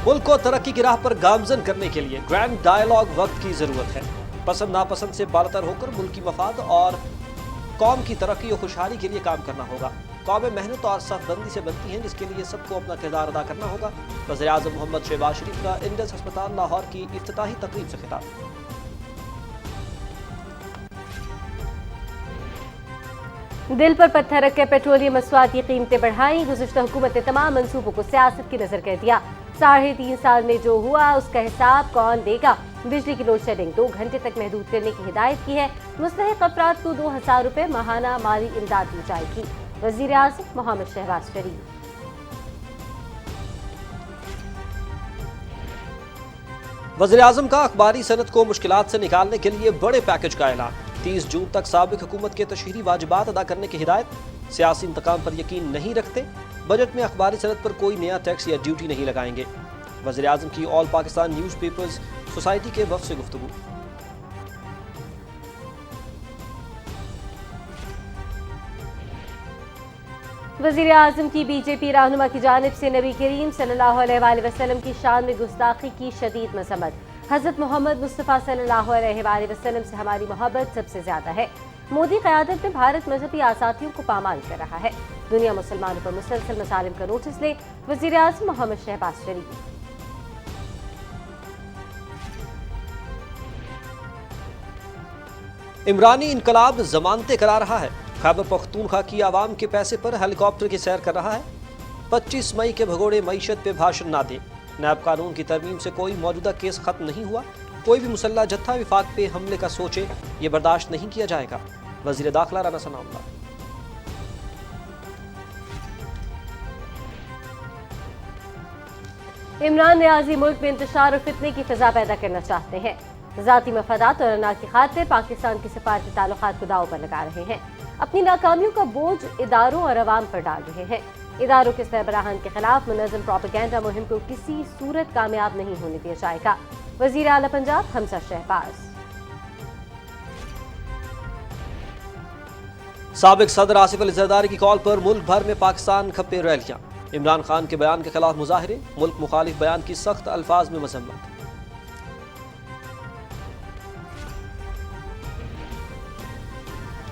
मुल्क को तरक्की की राह पर गामजन करने के लिए ग्रैंड डायलॉग वक्त की जरूरत है। पसंद नापसंद से बालतर होकर मुल्क की मफाद और कौम की तरक्की और खुशहाली के लिए काम करना होगा। कौमें मेहनत और सफबंदी से बनती हैं, जिसके लिए सबको अपना किरदार अदा करना होगा। वज़ीर-ए-आज़म मोहम्मद शहबाज शरीफ का इंडस अस्पताल लाहौर की इफ्तिताही तकरीब से खिताब। दिल पर पत्थर रखकर पेट्रोलियम मसवाद की कीमतें बढ़ाई। गुज़िश्ता हुकूमत ने तमाम मंसूबों को सियासत की नजर कर दिया। 3.5 साल में जो हुआ उसका हिसाब कौन देगा। बिजली की लोड शेडिंग 2 घंटे तक महदूद करने की हिदायत की है। मुस्तहिक अफराद को 2000 रुपए माहाना माली इमदाद दी जाएगी। वज़ीर-ए-आज़म मोहम्मद शहबाज शरीफ। वज़ीर-ए-आज़म का अखबारी सनत को मुश्किलात से निकालने के लिए बड़े पैकेज का ऐलान। 30 जून तक साबिक हुकूमत के तशहीरी वाजिबात अदा करने की हिदायत। सियासी इंतकाम पर यकीन नहीं रखते। बजट में अखबारी सनत पर कोई नया टैक्स या ड्यूटी नहीं लगाएंगे। वज़ीर-ए-आज़म की all Pakistan news papers society के वफ़द से गुफ्तगू। वज़ीर-ए-आज़म की बीजेपी रहनुमा की जानिब से नबी करीम सल्लल्लाहु अलैहि वसल्लम की शान में गुस्ताखी की शदीद मज़म्मत। हज़रत मोहम्मद मुस्तफ़ा सल्लल्लाहु अलैहि वसल्लम से हमारी मोहब्बत सबसे ज्यादा है। मोदी क़यादत में भारत मजहबी आज़ादियों को पामाल कर रहा है। दुनिया मुसलमानों पर मुसलसल मसालिम का नोटिस ले। वज़ीर-ए-आज़म मोहम्मद शहबाज शरीफ। इमरानी इनकलाब जमानते करा रहा है। खैबर पख्तूनख्वा की आवाम के पैसे पर हेलीकॉप्टर की सैर कर रहा है। 25 मई के भगोड़े मईशत पे भाषण ना दे। नैब कानून की तरमीम से कोई मौजूदा केस खत्म नहीं हुआ। कोई भी मुसल्ला जत्था विफाक पे हमले का सोचे, ये बर्दाश्त नहीं किया जाएगा। वज़ीर दाखिला राना सनाउल्लाह। इमरान न्याज़ी मुल्क में इंतशार और फितने की फिजा पैदा करना चाहते हैं। ज़ाती मफादात और अना की खातिर पाकिस्तान के सिफारती ताल्लुकात को दाव पर लगा रहे हैं। अपनी नाकामियों का बोझ इदारों और अवाम पर डाल रहे हैं। इदारों के सरबराहान के खिलाफ मुनज़्ज़म प्रोपेगेंडा मुहिम को किसी सूरत कामयाब नहीं होने दिया जाएगा। वज़ीर आला पंजाब हमजा शहबाज। साबिक सदर आसिफ अली ज़रदारी की कॉल पर मुल्क भर में पाकिस्तान खप्पे रैलियां। इमरान खान के बयान के खिलाफ मुजाहरे। मुल्क मुखालिफ बयान की सख्त अल्फाज में मजम्मत।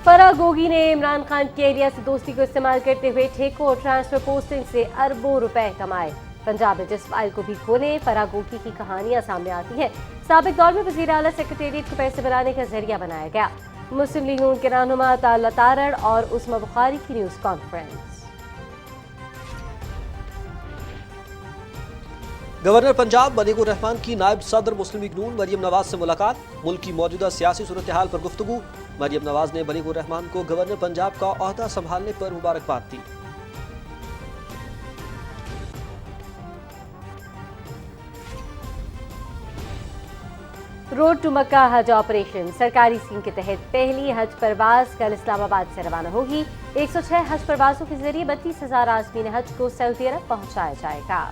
फराह गोगी ने इमरान खान के एरिया से दोस्ती को इस्तेमाल करते हुए ठेकों और ट्रांसफर पोस्टिंग से अरबों रुपए कमाए। पंजाब में जिस फाइल को भी खोले फराह गोगी की कहानियां सामने आती हैं। साबिक दौर में वज़ीर आला सेक्रेटेरिएट को पैसे बनाने का जरिया बनाया गया। मुस्लिम लीग नून के रहनुमा ताला तारड़ और उस्मा बुखारी की news conference. Governor Punjab Malikur Rehman की नायब सदर मुस्लिम लीग नून मरियम नवाज से मुलाकात। मुल्क की मौजूदा सियासी सूरत हाल पर गुफ्तगू। मरियम नवाज ने मलिकुर रहमान को गवर्नर पंजाब का ओहदा संभालने पर मुबारकबाद दी। रोड टू मक्का हज ऑपरेशन सरकारी स्कीम के तहत पहली हज परवाज कल इस्लामाबाद से रवाना होगी। 106 हज परवाजों के जरिए 32,000 आज़मीन हज को सऊदी अरब पहुंचाया जाएगा।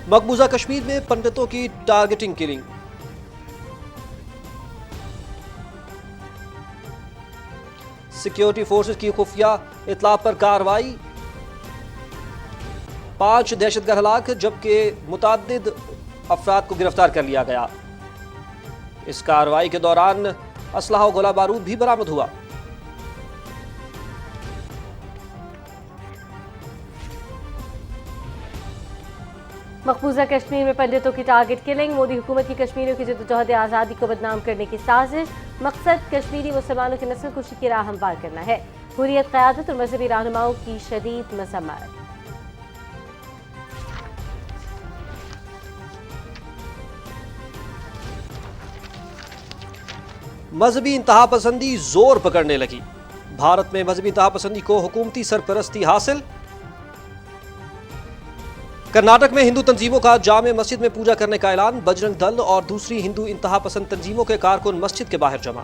मकबूजा कश्मीर में पंडितों की टारगेटिंग किलिंग। सिक्योरिटी फोर्सेस की खुफिया इतला पर कार्रवाई। 5 दहशतगर्द हलाक जबकि मुतअद्दिद अफराद को गिरफ्तार कर लिया गया। इस कार्रवाई के दौरान असलहा और गोला बारूद भी बरामद हुआ। मकबूजा कश्मीर में पंडितों की टारगेट किलिंग। मोदी हुकूमत की कश्मीरियों की जद्दोजहद आज़ादी को बदनाम करने की साजिश। मकसद कश्मीरी मुसलमानों की नस्ल कुशी की राह हमवार करना है। हुर्रियत क़यादत और मजहबी रहनुमाओं की शदीद मज़म्मत। मजहबी इंतहा पसंदी जोर पकड़ने लगी। भारत में मजहबी इंतहा पसंदी को हुकूमती सरपरस्ती हासिल। कर्नाटक में हिंदू तंजीमों का जामे मस्जिद में पूजा करने का ऐलान। बजरंग दल और दूसरी हिंदू इंतहा पसंद तंजीमों के कारकुन मस्जिद के बाहर जमा।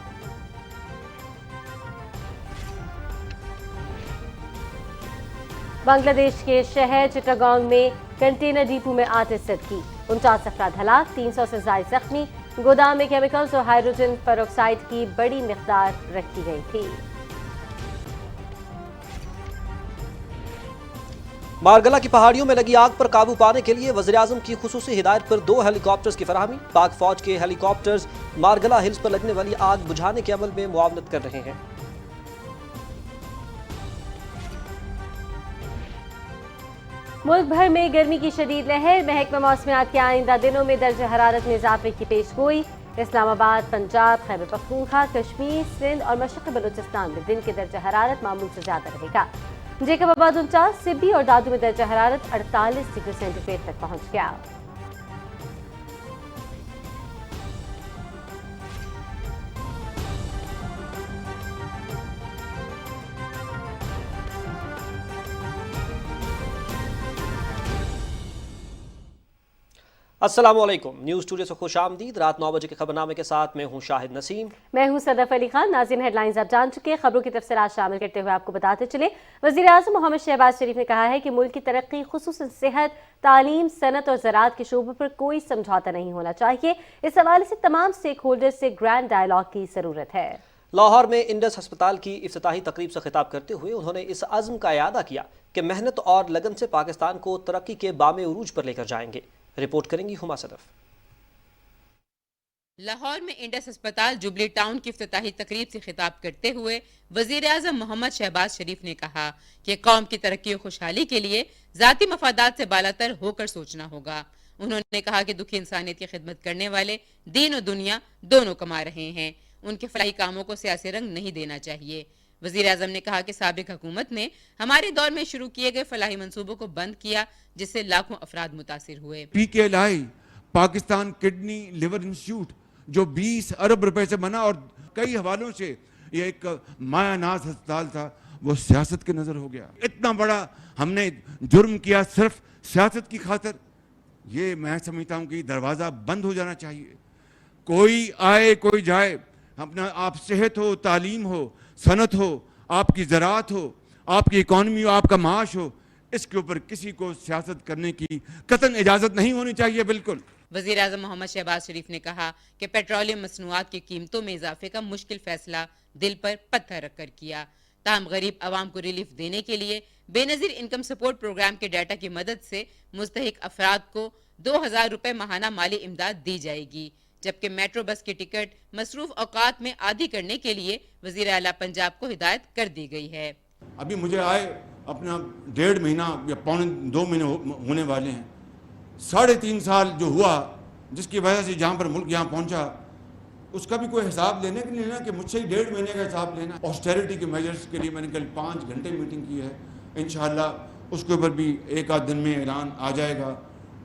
बांग्लादेश के शहर चिटागोंग में कंटेनर डिपो में आतिशबाजी की 49 अफराद हलाक, 300 से ज्यादा जख्मी। गोदाम में केमिकल्स और हाइड्रोजन पेरोक्साइड की बड़ी मिकदार रखी गई थी। مارگلا کی پہاڑیوں میں لگی آگ پر قابو پانے کے لیے وزیراعظم کی خصوصی ہدایت پر 2 ہیلی کاپٹرز کی فراہمی۔ پاک فوج کے ہیلی کاپٹرز مارگلا ہلز پر لگنے والی آگ بجھانے کے عمل میں معاونت کر رہے ہیں۔ ملک بھر میں گرمی کی شدید لہر، محکمہ موسمیات کے آئندہ دنوں میں درجہ حرارت میں اضافے کی پیش گوئی۔ اسلام آباد، پنجاب، خیبر پختونخوا، کشمیر، سندھ اور مشرقی بلوچستان میں دن کے درجہ حرارت معمول سے زیادہ رہے گا۔ جیکب آباد 49، سبی اور دادو میں درجہ حرارت 48 ڈگری سینٹی گریڈ تک پہنچ گیا۔ السلام علیکم، نیوز اسٹوڈیو سے خوش آمدید۔ رات 9 بجے کے خبرنامے کے ساتھ میں ہوں شاہد نسیم۔ میں ہوں صدف علی خان۔ ناظرین، ہیڈ لائنز آپ جان چکے، خبروں کی تفصیلات شامل کرتے ہوئے آپ کو بتاتے چلے۔ وزیر اعظم محمد شہباز شریف نے کہا ہے کہ ملک کی ترقی خصوصاً صحت، تعلیم، صنعت اور زراعت کے شعبوں پر کوئی سمجھوتا نہیں ہونا چاہیے۔ اس حوالے سے تمام سٹیک ہولڈر سے گرینڈ ڈائیلاگ کی ضرورت ہے۔ لاہور میں انڈس ہسپتال کی افتتاحی تقریب سے خطاب کرتے ہوئے انہوں نے اس عزم کا اعادہ کیا کہ محنت اور لگن سے پاکستان کو ترقی کے بام عروج پر لے کر جائیں گے۔ رپورٹ کریں گی ہما صدف۔ لاہور میں انڈس ہسپتال جوبلی ٹاؤن کی افتتاحی تقریب سے خطاب کرتے ہوئے وزیر اعظم محمد شہباز شریف نے کہا کہ قوم کی ترقی و خوشحالی کے لیے ذاتی مفادات سے بالاتر ہو کر سوچنا ہوگا۔ انہوں نے کہا کہ دکھی انسانیت کی خدمت کرنے والے دین و دنیا دونوں کما رہے ہیں، ان کے فلاحی کاموں کو سیاسی رنگ نہیں دینا چاہیے۔ وزیر اعظم نے کہا کہ سابق حکومت نے ہمارے دور میں شروع کیے گئے فلاحی منصوبوں کو بند کیا، جس سے لاکھوں افراد متاثر ہوئے۔ PKLI Pakistan kidney liver institute جو 20 ارب روپے سے بنا اور کئی حوالوں سے یہ ایک مایا ناز ہسپتال تھا، وہ سیاست کے نظر ہو گیا۔ اتنا بڑا ہم نے جرم کیا صرف سیاست کی خاطر، یہ میں سمجھتا ہوں کہ دروازہ بند ہو جانا چاہیے۔ کوئی آئے کوئی جائے، اپنا آپ صحت ہو، تعلیم ہو، صنعت ہو، آپ کی زراعت ہو، آپ کی اکانومی ہو، آپ کا معاش ہو، اس کے اوپر کسی کو سیاست کرنے کی قطعاً اجازت نہیں ہونی چاہیے۔ بالکل۔ وزیر اعظم محمد شہباز شریف نے کہا کہ پیٹرولیم مصنوعات کی قیمتوں میں اضافے کا مشکل فیصلہ دل پر پتھر رکھ کر کیا، تاہم غریب عوام کو ریلیف دینے کے لیے بے نظیر انکم سپورٹ پروگرام کے ڈیٹا کی مدد سے مستحق افراد کو 2000 روپے ماہانہ مالی امداد دی جائے گی، جبکہ میٹرو بس کی ٹکٹ مصروف اوقات میں عادی کرنے کے لیے وزیر اعلیٰ پنجاب کو ہدایت کر دی گئی ہے۔ ابھی مجھے آئے اپنا 1.5 مہینہ یا پونے 2 مہینے ہونے والے ہیں۔ 3.5 سال جو ہوا، جس کی وجہ سے جہاں پر ملک یہاں پہنچا، اس کا بھی کوئی حساب لینے کے لیے کہ مجھ سے 1.5 مہینے کا حساب لینا۔ آسٹیرٹی کے میجرز کے لیے میں نے کل 5 گھنٹے میٹنگ کی ہے، انشاءاللہ اس کے اوپر بھی 1 دن میں اعلان آ جائے گا۔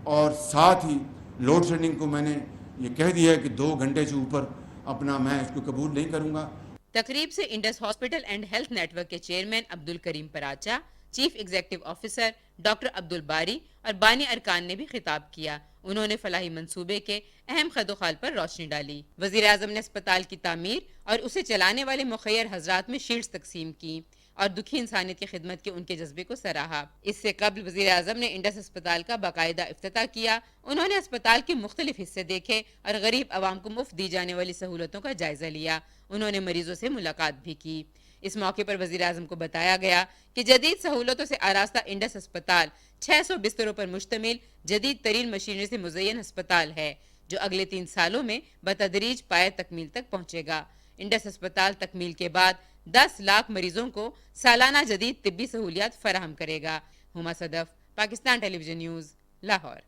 اور ساتھ ہی لوڈ شیڈنگ کو میں نے یہ کہہ دیا ہے کہ 2 گھنٹے سے اوپر اپنا میں اس کو قبول نہیں کروں گا۔ تقریب سے Indus hospital and health network کے chairman Abdul Karim Paracha, chief executive officer doctor Abdul Bari اور بانی ارکان نے بھی خطاب کیا۔ انہوں نے فلاحی منصوبے کے اہم خد و خال پر روشنی ڈالی۔ وزیر اعظم نے اسپتال کی تعمیر اور اسے چلانے والے مخیر حضرات میں شیلڈز تقسیم کی اور دکھی انسانیت کی خدمت کے ان کے جذبے کو سراہا۔ اس سے قبل وزیر اعظم نے انڈس اسپتال کا باقاعدہ افتتاح کیا۔ انہوں نے اسپتال کے مختلف حصے دیکھے اور غریب عوام کو مفت دی جانے والی سہولتوں کا جائزہ لیا۔ انہوں نے مریضوں سے ملاقات بھی کی۔ اس موقع پر وزیر اعظم کو بتایا گیا کہ جدید سہولتوں سے آراستہ انڈس اسپتال 600 بستروں پر مشتمل جدید ترین مشینری سے مزین ہسپتال ہے، جو اگلے 3 سالوں میں بتدریج پائے تکمیل تک پہنچے گا۔ انڈس اسپتال تکمیل کے بعد 10 لاکھ مریضوں کو سالانہ جدید طبی سہولیات فراہم کرے گا۔ ہما صدف، پاکستان ٹیلی ویژن نیوز، لاہور۔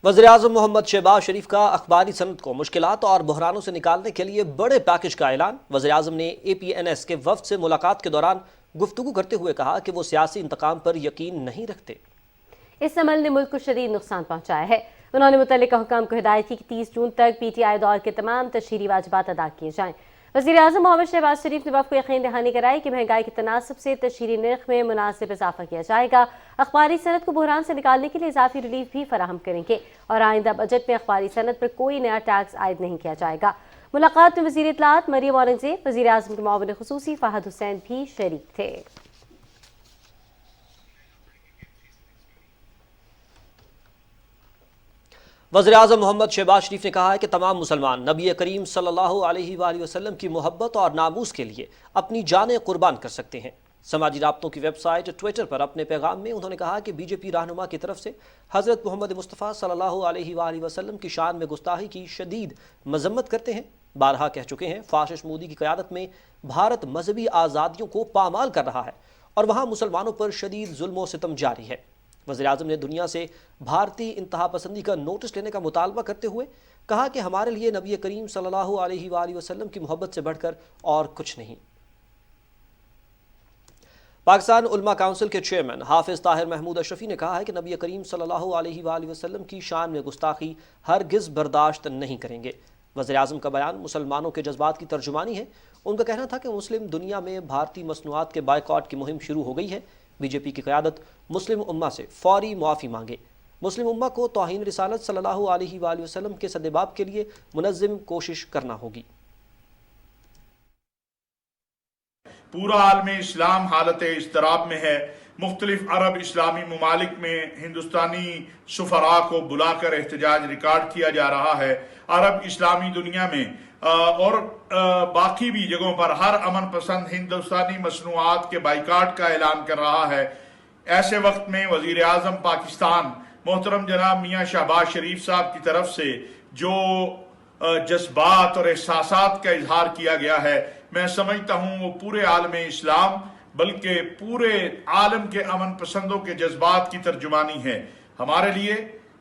وزیر اعظم محمد شہباز شریف کا اخباری صنعت کو مشکلات اور بحرانوں سے نکالنے کے لیے بڑے پیکج کا اعلان۔ وزیر اعظم نے APNS کے وفد سے ملاقات کے دوران گفتگو کرتے ہوئے کہا کہ وہ سیاسی انتقام پر یقین نہیں رکھتے۔ اس عمل نے ملک کو شدید نقصان پہنچایا ہے۔ انہوں نے متعلقہ حکام کو ہدایت کی کہ 30 جون تک PTI دور کے تمام تشہیری واجبات ادا کیے جائیں۔ وزیر اعظم محمد شہباز شریف نے وفد کو یقین دہانی کرائی کہ مہنگائی کے تناسب سے تشہیری نرخ میں مناسب اضافہ کیا جائے گا، اخباری صنعت کو بحران سے نکالنے کے لیے اضافی ریلیف بھی فراہم کریں گے اور آئندہ بجٹ میں اخباری صنعت پر کوئی نیا ٹیکس عائد نہیں کیا جائے گا۔ ملاقات میں وزیر اطلاعات مریم اورنگزیب، وزیر اعظم کے معاون خصوصی فہد حسین بھی شریک تھے۔ وزیر اعظم محمد شہباز شریف نے کہا ہے کہ تمام مسلمان نبی کریم صلی اللہ علیہ وآلہ وسلم کی محبت اور ناموس کے لیے اپنی جانیں قربان کر سکتے ہیں۔ समाजी राब्तों की वेबसाइट ट्विटर पर अपने पैगाम में उन्होंने कहा कि बीजेपी रहनुमा की तरफ से हज़रत मोहम्मद मुस्तफ़ा सल्लल्लाहु अलैहि वसल्लम की शान में गुस्ताखी की शदीद मजम्मत करते हैं। बारहा कह चुके हैं, फाशिस्ट मोदी की क़यादत में भारत मजहबी आज़ादियों को पामाल कर रहा है और वहाँ मुसलमानों पर शदीद जुल्म व सितम जारी है। वज़ीर-ए-आज़म ने दुनिया से भारतीय इंतहा पसंदी का नोटिस लेने का मुतालबा करते हुए कहा कि हमारे लिए नबी करीम सल्लल्लाहु अलैहि वसल्लम की मोहब्बत से बढ़कर और कुछ नहीं। पाकिस्तान उलमा काउंसिल के चेयरमैन हाफिज ताहिर महमूद अशरफी ने कहा है कि नबी करीम सल्लल्लाहु अलैहि वसल्लम की शान में गुस्ताखी हरगिज़ बर्दाश्त नहीं करेंगे। वज़ीर-ए-आज़म का बयान मुसलमानों के जज्बात की तर्जुमानी है। उनका कहना था कि मुस्लिम दुनिया में भारतीय मसनूआत के बायकॉट की मुहिम शुरू हो गई है। बीजेपी की क़यादत मुस्लिम उम्मा से फौरी मुआफ़ी मांगे। मुस्लिम उम्मा को तौहीन रिसालत सल्लल्लाहु अलैहि वसल्लम के सद्देबाब के लिए मुनज़्ज़म कोशिश करना होगी। पूरा आलम इस्लाम हालत इज़्तिराब में है। मुख्तलिफ अरब इस्लामी ममालिक में हिंदुस्तानी सुफरा को बुलाकर एहतजाज रिकॉर्ड किया जा रहा है। अरब इस्लामी दुनिया में और बाकी भी जगहों पर हर अमन पसंद हिंदुस्तानी मसनूआत के बाइकाट का ऐलान कर रहा है। ऐसे वक्त में वज़ीर आज़म पाकिस्तान मोहतरम जनाब मियाँ शहबाज शरीफ साहब की तरफ से जो जज्बात और एहसासात का इजहार किया गया है, मैं समझता हूँ वो पूरे आलम इस्लाम बल्कि पूरे आलम के अमन पसंदों के जज्बात की तर्जुमानी है। हमारे लिए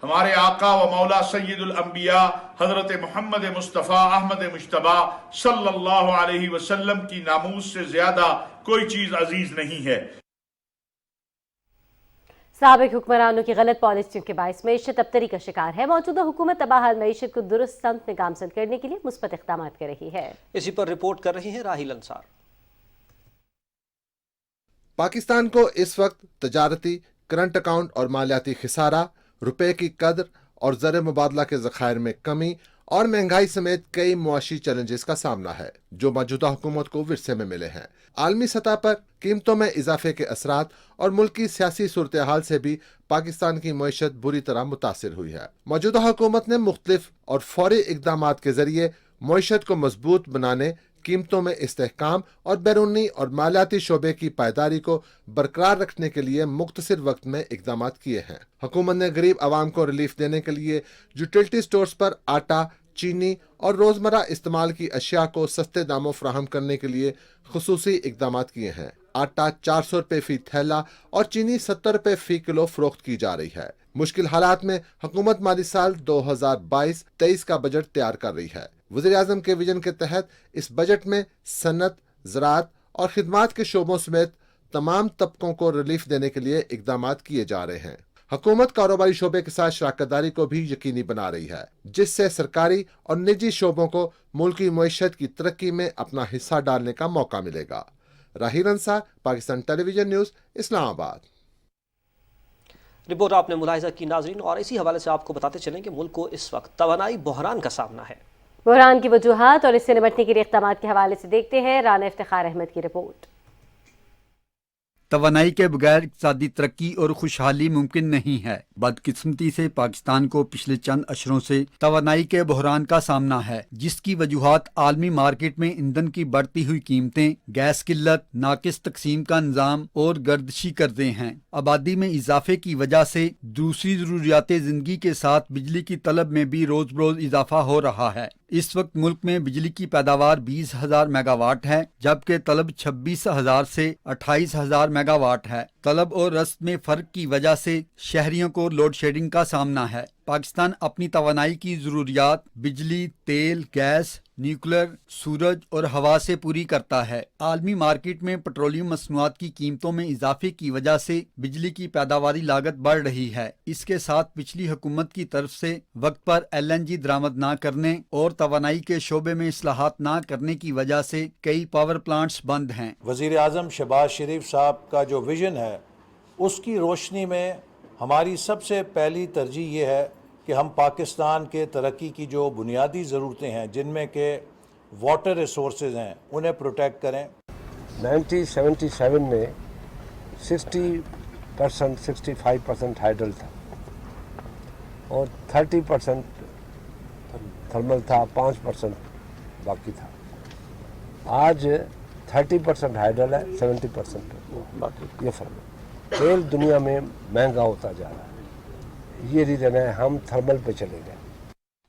हमारे आका व मौला सैयदुल अंबिया हजरत मोहम्मद मुस्तफ़ा अहमद मुश्तबा सल्लल्लाहु अलैहि वसल्लम की नामूस से ज्यादा कोई चीज अजीज नहीं है। साबिक हुक्मरानों की गलत पॉलिसियों के बायस मईशत तबतरी का शिकार है। मौजूदा हुकूमत तबाहाल मईशत को दुरुस्त सम्त में गामजन करने के लिए मुस्बत इक़दाम कर रही है। इसी पर रिपोर्ट कर रही हैं राहिल अंसार। पाकिस्तान को इस वक्त तजारती, करंट अकाउंट और मालियाती खिसारा, रुपए की कदर और ज़र मुबादला के ज़खायर में कमी और महंगाई समेत कई मुआशी चैलेंजेस का सामना है जो मौजूदा हुकूमत को विरसे में मिले हैं। आलमी सतह पर कीमतों में इजाफे के असरात और मुल्क की सियासी सूरत हाल से भी पाकिस्तान की मईशत बुरी तरह मुतासिर हुई है। मौजूदा हुकूमत ने मुख्तलिफ और फौरी इक़दामात के जरिए मईशत को मजबूत बनाने, कीमतों में इस्तेहकाम और बैरूनी और मालियाती शोबे की पायदारी को बरकरार रखने के लिए मुख्तसर वक्त में इकदाम किए हैं। हुकूमत ने गरीब आवाम को रिलीफ देने के लिए यूटिलिटी स्टोर्स पर आटा, चीनी और रोजमर्रा इस्तेमाल की अशिया को सस्ते दामों फराहम करने के लिए खुसूसी इकदाम किए हैं। आटा 400 रुपये फी थैला और चीनी 70 रुपये फी किलो फरोख्त की जा रही है। मुश्किल हालात में हुकूमत माली साल 2022-23 का बजट तैयार कर रही है। वज़ीर आज़म के विजन के तहत इस बजट में सनत, ज़राअत और खिदमात के शोबों समेत तमाम तबकों को रिलीफ देने के लिए इकदाम किए जा रहे हैं। हुकूमत कारोबारी शोबे के साथ शराकतदारी को भी यकीनी बना रही है, जिससे सरकारी और निजी शोबों को मुल्की मईशत की तरक्की में अपना हिस्सा डालने का मौका मिलेगा। Rahil Ansar, Pakistan television news, Islamabad. Report आपने मुलाहिजा की नाजरीन, और इसी हवाले से आपको बताते चलें कि मुल्क को इस वक्त तवानाई बहरान का सामना है। बहरान की वजूहात और इससे निपटने के लिए इक़दामात के हवाले से देखते हैं राना इफ्तिखार अहमद की रिपोर्ट। तवानाई के बगैर इक़्तिसादी तरक्की और खुशहाली मुमकिन नहीं है। बदकिस्मती से पाकिस्तान को पिछले चंद अशरों से तवानाई के बहरान का सामना है, जिसकी वजूहात आलमी मार्केट में ईंधन की बढ़ती हुई कीमतें, गैस किल्लत, नाकिस तकसीम का निज़ाम और गर्दिशी कर्जे हैं। आबादी में इजाफे की वजह से दूसरी ज़रूरियात ज़िंदगी के साथ बिजली की तलब में भी रोज बरोज इजाफा हो रहा है। इस वक्त मुल्क में बिजली की पैदावार 20,000 मेगावाट है, जबकि तलब 26,000 से 28,000 मेगावाट है। तलब और रस्त में फ़र्क की वजह से शहरियों को लोड शेडिंग का सामना है। पाकिस्तान अपनी तवानाई की ज़रूरियात बिजली, तेल, गैस, न्यूक्लियर, सूरज और हवा से पूरी करता है। आलमी मार्केट में पेट्रोलियम मसनूआत की कीमतों में इजाफे की वजह से बिजली की पैदावारी लागत बढ़ रही है। इसके साथ पिछली हुकूमत की तरफ से वक्त पर LNG दरामद न करने और तवानाई के शोबे में इस्लाहात न करने की वजह से कई पावर प्लांट्स बंद हैं। वज़ीर आज़म शहबाज शरीफ साहब का जो विज़न है, उसकी रोशनी में हमारी सबसे पहली तरजीह ये है कि हम पाकिस्तान के तरक्की की जो बुनियादी ज़रूरतें हैं, जिनमें के वाटर रिसोर्सेज हैं, उन्हें प्रोटेक्ट करें। 1977 में 60% 65% हाइडल था और 30% थर्मल था, 5% बाकी था। आज 30% हाइडल है, 70% बाकी ये फर्क है। तेल दुनिया में महंगा होता जा रहा है, ये रीज़न है हम थर्मल पे चले गए।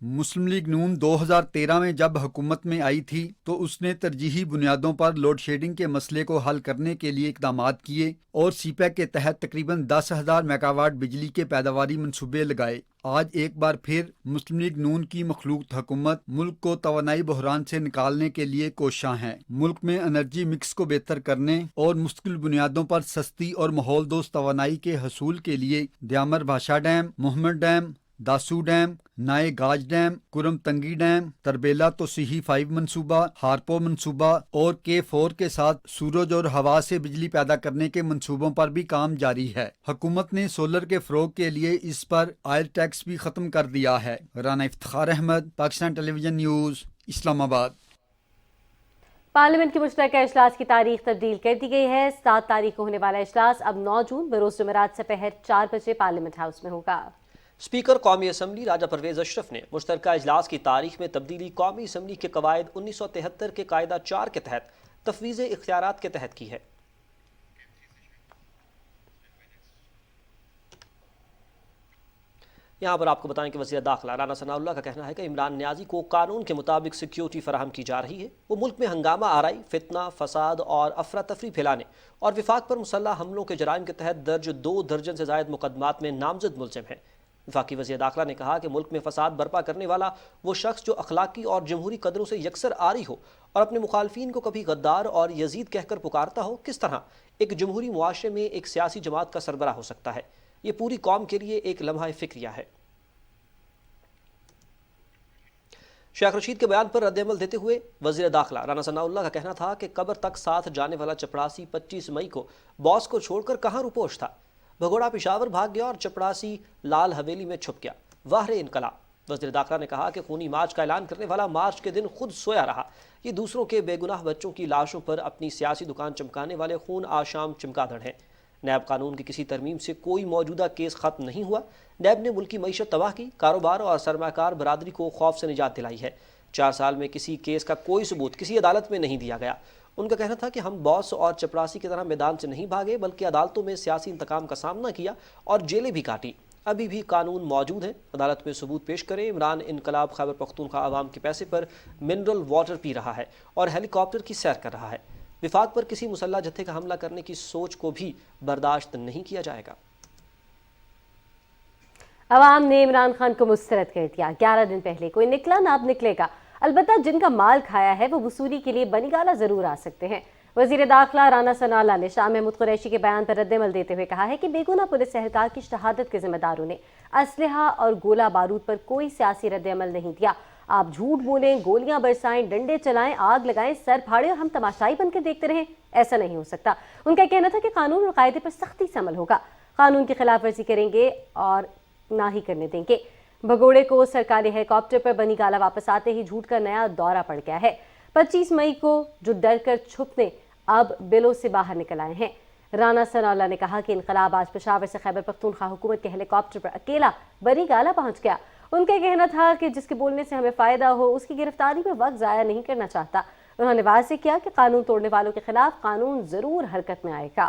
मुस्लिम लीग नून 2013 में जब हुकूमत में आई थी तो उसने तरजीही बुनियादों पर लोड शेडिंग के मसले को हल करने के लिए इकदाम किए और सीपैक के तहत तकरीबन 10,000 मेगावाट बिजली के पैदावारी मंसूबे लगाए। आज एक बार फिर मुस्लिम लीग नून की मखलूक हुकूमत मुल्क को तवानाई बहरान से निकालने के लिए कोशां है। मुल्क में एनर्जी मिक्स को बेहतर करने और मुस्तकिल बुनियादों पर सस्ती और माहौल दोस्त तवानाई के हसूल के लिए द्यामर भाषा dam, Mohammad dam, Dasu dam, नाए गाज डैम, कुरम तंगी डैम, तरबेला तो सीही 5 मंसूबा, हारपो मंसूबा और K4 के साथ सूरज और हवा से बिजली पैदा करने के मंसूबों पर भी काम जारी है। हुकूमत ने सोलर के फरोग के लिए इस पर आयल टैक्स भी खत्म कर दिया है। Rana Iftikhar Ahmad, Pakistan television news, Islamabad. Parliament के मुश्तरका इजलास की तारीख तब्दील कर दी गई है। 7 तारीख को होने वाला इजलास अब 9 जून बरोज़ जुमेरात दोपहर 4 बजे पार्लियामेंट हाउस में होगा। स्पीकर कौमी असम्बली राजा परवेज अशरफ ने मुश्तरका इजलास की तारीख में तब्दीली कौमी असम्बली के कवायद 1973 के कायदा 4 के तहत तफवीज़ इख्तियारात के तहत की है। यहाँ पर आपको बताएं कि वज़ीर दाखिला राना सनाउल्लाह का कहना है कि इमरान नियाज़ी को कानून के मुताबिक सिक्योरिटी फराहम की जा रही है। वो मुल्क में हंगामा आराई, फितना, फसाद और अफरा तफरी फैलाने और विफाक पर मुसल्लह हमलों के जराइम के तहत दर्ज 2 दर्जन से ज़ायद मुकदमात में नामजद मुलज़िम है। वफाकी वज़ीर दाखिला ने कहा कि मुल्क में फसाद बर्पा करने वाला वो शख्स जो अखलाकी और जमहूरी कदरों से यकसर आरी हो और अपने मुखालफीन को कभी गद्दार और यजीद कहकर पुकारता हो, किस तरह एक जमहूरी मुआशरे में एक सियासी जमात का सरबरा हो सकता है। ये पूरी कौम के लिए एक लम्हा फिक्रिया है। शेख रशीद के बयान पर रद्द-ए-अमल देते हुए वज़ीर दाखिला राना सनाउल्लाह का कहना था कि कब्र तक साथ जाने वाला चपड़ासी 25 मई को बॉस को छोड़कर कहाँ रुपोश था। भगोड़ा पिशावर भाग गया और चपड़ासी लाल हवेली में छुप गया। वाह रे इनकलाब। वज़ीर दाखिला ने कहा कि खूनी मार्च का ऐलान करने वाला मार्च के दिन खुद सोया रहा। ये दूसरों के बेगुनाह बच्चों की लाशों पर अपनी सियासी दुकान चमकाने वाले खून आशाम चमकादड़ हैं। नैब कानून की किसी तरमीम से कोई मौजूदा केस ख़त्म नहीं हुआ। नैब ने मुल्की मईशत तबाह की, कारोबार और सरमाकार बरादरी को खौफ से निजात दिलाई है। 4 साल में किसी केस का कोई सबूत किसी अदालत में नहीं दिया गया। उनका कहना था कि हम बॉस और चपरासी की तरह मैदान से नहीं भागे, बल्कि अदालतों में सियासी इंतकाम का सामना किया और जेलें भी काटी। अभी भी कानून मौजूद है, अदालत में सबूत पेश करें। इमरान इनकलाब खैबर पख्तूनख्वा आवाम के पैसे पर मिनरल वाटर पी रहा है और हेलीकॉप्टर की सैर कर रहा है। विफाक पर किसी मुसल्लह जत्थे का हमला करने की सोच को भी बर्दाश्त नहीं किया जाएगा। अवाम ने इमरान खान को मुस्तरद कर दिया। 11 दिन पहले कोई निकला ना अब निकलेगा। अलबत्ता जिनका माल खाया है वो वसूली के लिए बनीगाला जरूर आ सकते हैं। वजीर दाखिला राना सनाउल्लाह ने शाह महमूद कुरैशी के बयान पर रद्द-ए-अमल देते हुए कहा है कि बेगुनाह पुलिस एहलकार की शहादत के जिम्मेदारों ने असलहा और गोला बारूद पर कोई सियासी रद्द-ए-अमल नहीं दिया। आप झूठ बोलें, गोलियां बरसाएं, डंडे चलाएं, आग लगाएं, सर फाड़े और हम तमाशाई बनकर देखते रहें, ऐसा नहीं हो सकता। उनका कहना था कि कानून और कायदे पर सख्ती से अमल होगा। कानून की खिलाफ वर्जी करेंगे और ना ही करने देंगे। भगोड़े को सरकारी हेलीकॉप्टर पर बनीगाला वापस आते ही झूठ का नया दौरा पड़ गया है। 25 मई को जो डर कर छुपने अब बिलों से बाहर निकल आए हैं। राना सनाउल्लाह ने कहा कि इनकलाब आज पेशावर से खैबर पख्तूनख्वा हुकूमत के हेलीकॉप्टर पर अकेला बनीगाला पहुंच गया। उनका कहना था कि जिसके बोलने से हमें फ़ायदा हो उसकी गिरफ्तारी में वक्त ज़ाया नहीं करना चाहता। उन्होंने वाज़ेह किया कि कानून तोड़ने वालों के खिलाफ कानून ज़रूर हरकत में आएगा।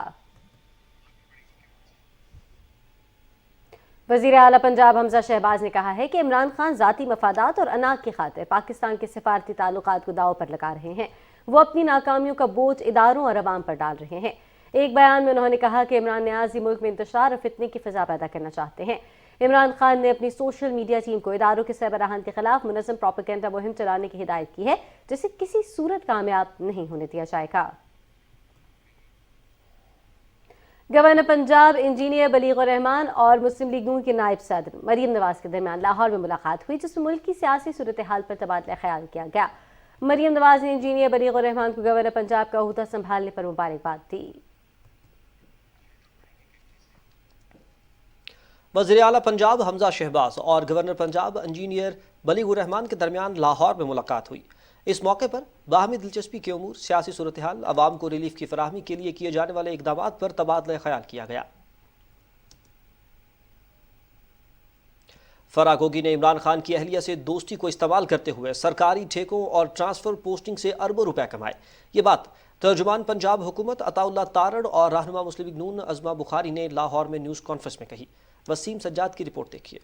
वज़ीर आला पंजाब हमजा शहबाज ने कहा है कि इमरान खान ज़ाती मफादात और अनाक की खातिर पाकिस्तान के सिफारती ताल्लुकात को दाव पर लगा रहे हैं। वो अपनी नाकामियों का बोझ इदारों और अवाम पर डाल रहे हैं। एक बयान में उन्होंने कहा कि इमरान नियाज़ी मुल्क में इंतशार और फितने की फ़िज़ा पैदा करना चाहते हैं। इमरान खान ने अपनी सोशल मीडिया टीम को इदारों के सरबराहान के खिलाफ मुनज़्ज़म प्रोपेगेंडा मुहिम चलाने की हिदायत की है, जिसे किसी सूरत कामयाब नहीं होने दिया जाएगा। गवर्नर पंजाब इंजीनियर बलीगुर रहमान और मुस्लिम लीग नून के नायब सदर मरीम नवाज के दरमियान लाहौर में मुलाकात हुई, जिसमें मुल्क की सियासी सूरत हाल पर तबादला ख्याल किया गया। मरीम नवाज ने इंजीनियर बलीगुर रहमान को गवर्नर पंजाब का ओहदा संभालने पर मुबारकबाद दी। वज़ीर आला पंजाब हमजा शहबाज और गवर्नर पंजाब इंजीनियर बलीगुर रहमान के दरमियान लाहौर में मुलाकात हुई। इस मौके पर बाहमी दिलचस्पी के उमूर, सियासी सूरत हाल, अवाम को रिलीफ की फराहमी के लिए किए जाने वाले इक़दामात पर तबादला ख्याल किया गया। फराह गोगी ने इमरान खान की अहलिया से दोस्ती को इस्तेमाल करते हुए सरकारी ठेकों और ट्रांसफर पोस्टिंग से अरबों रुपए कमाए। ये बात ترجمان پنجاب حکومت عطاءاللہ تارڑ اور رہنما مسلم لیگ نون عظمہ بخاری نے لاہور میں نیوز کانفرنس میں کہی۔ وسیم سجاد کی رپورٹ دیکھیے۔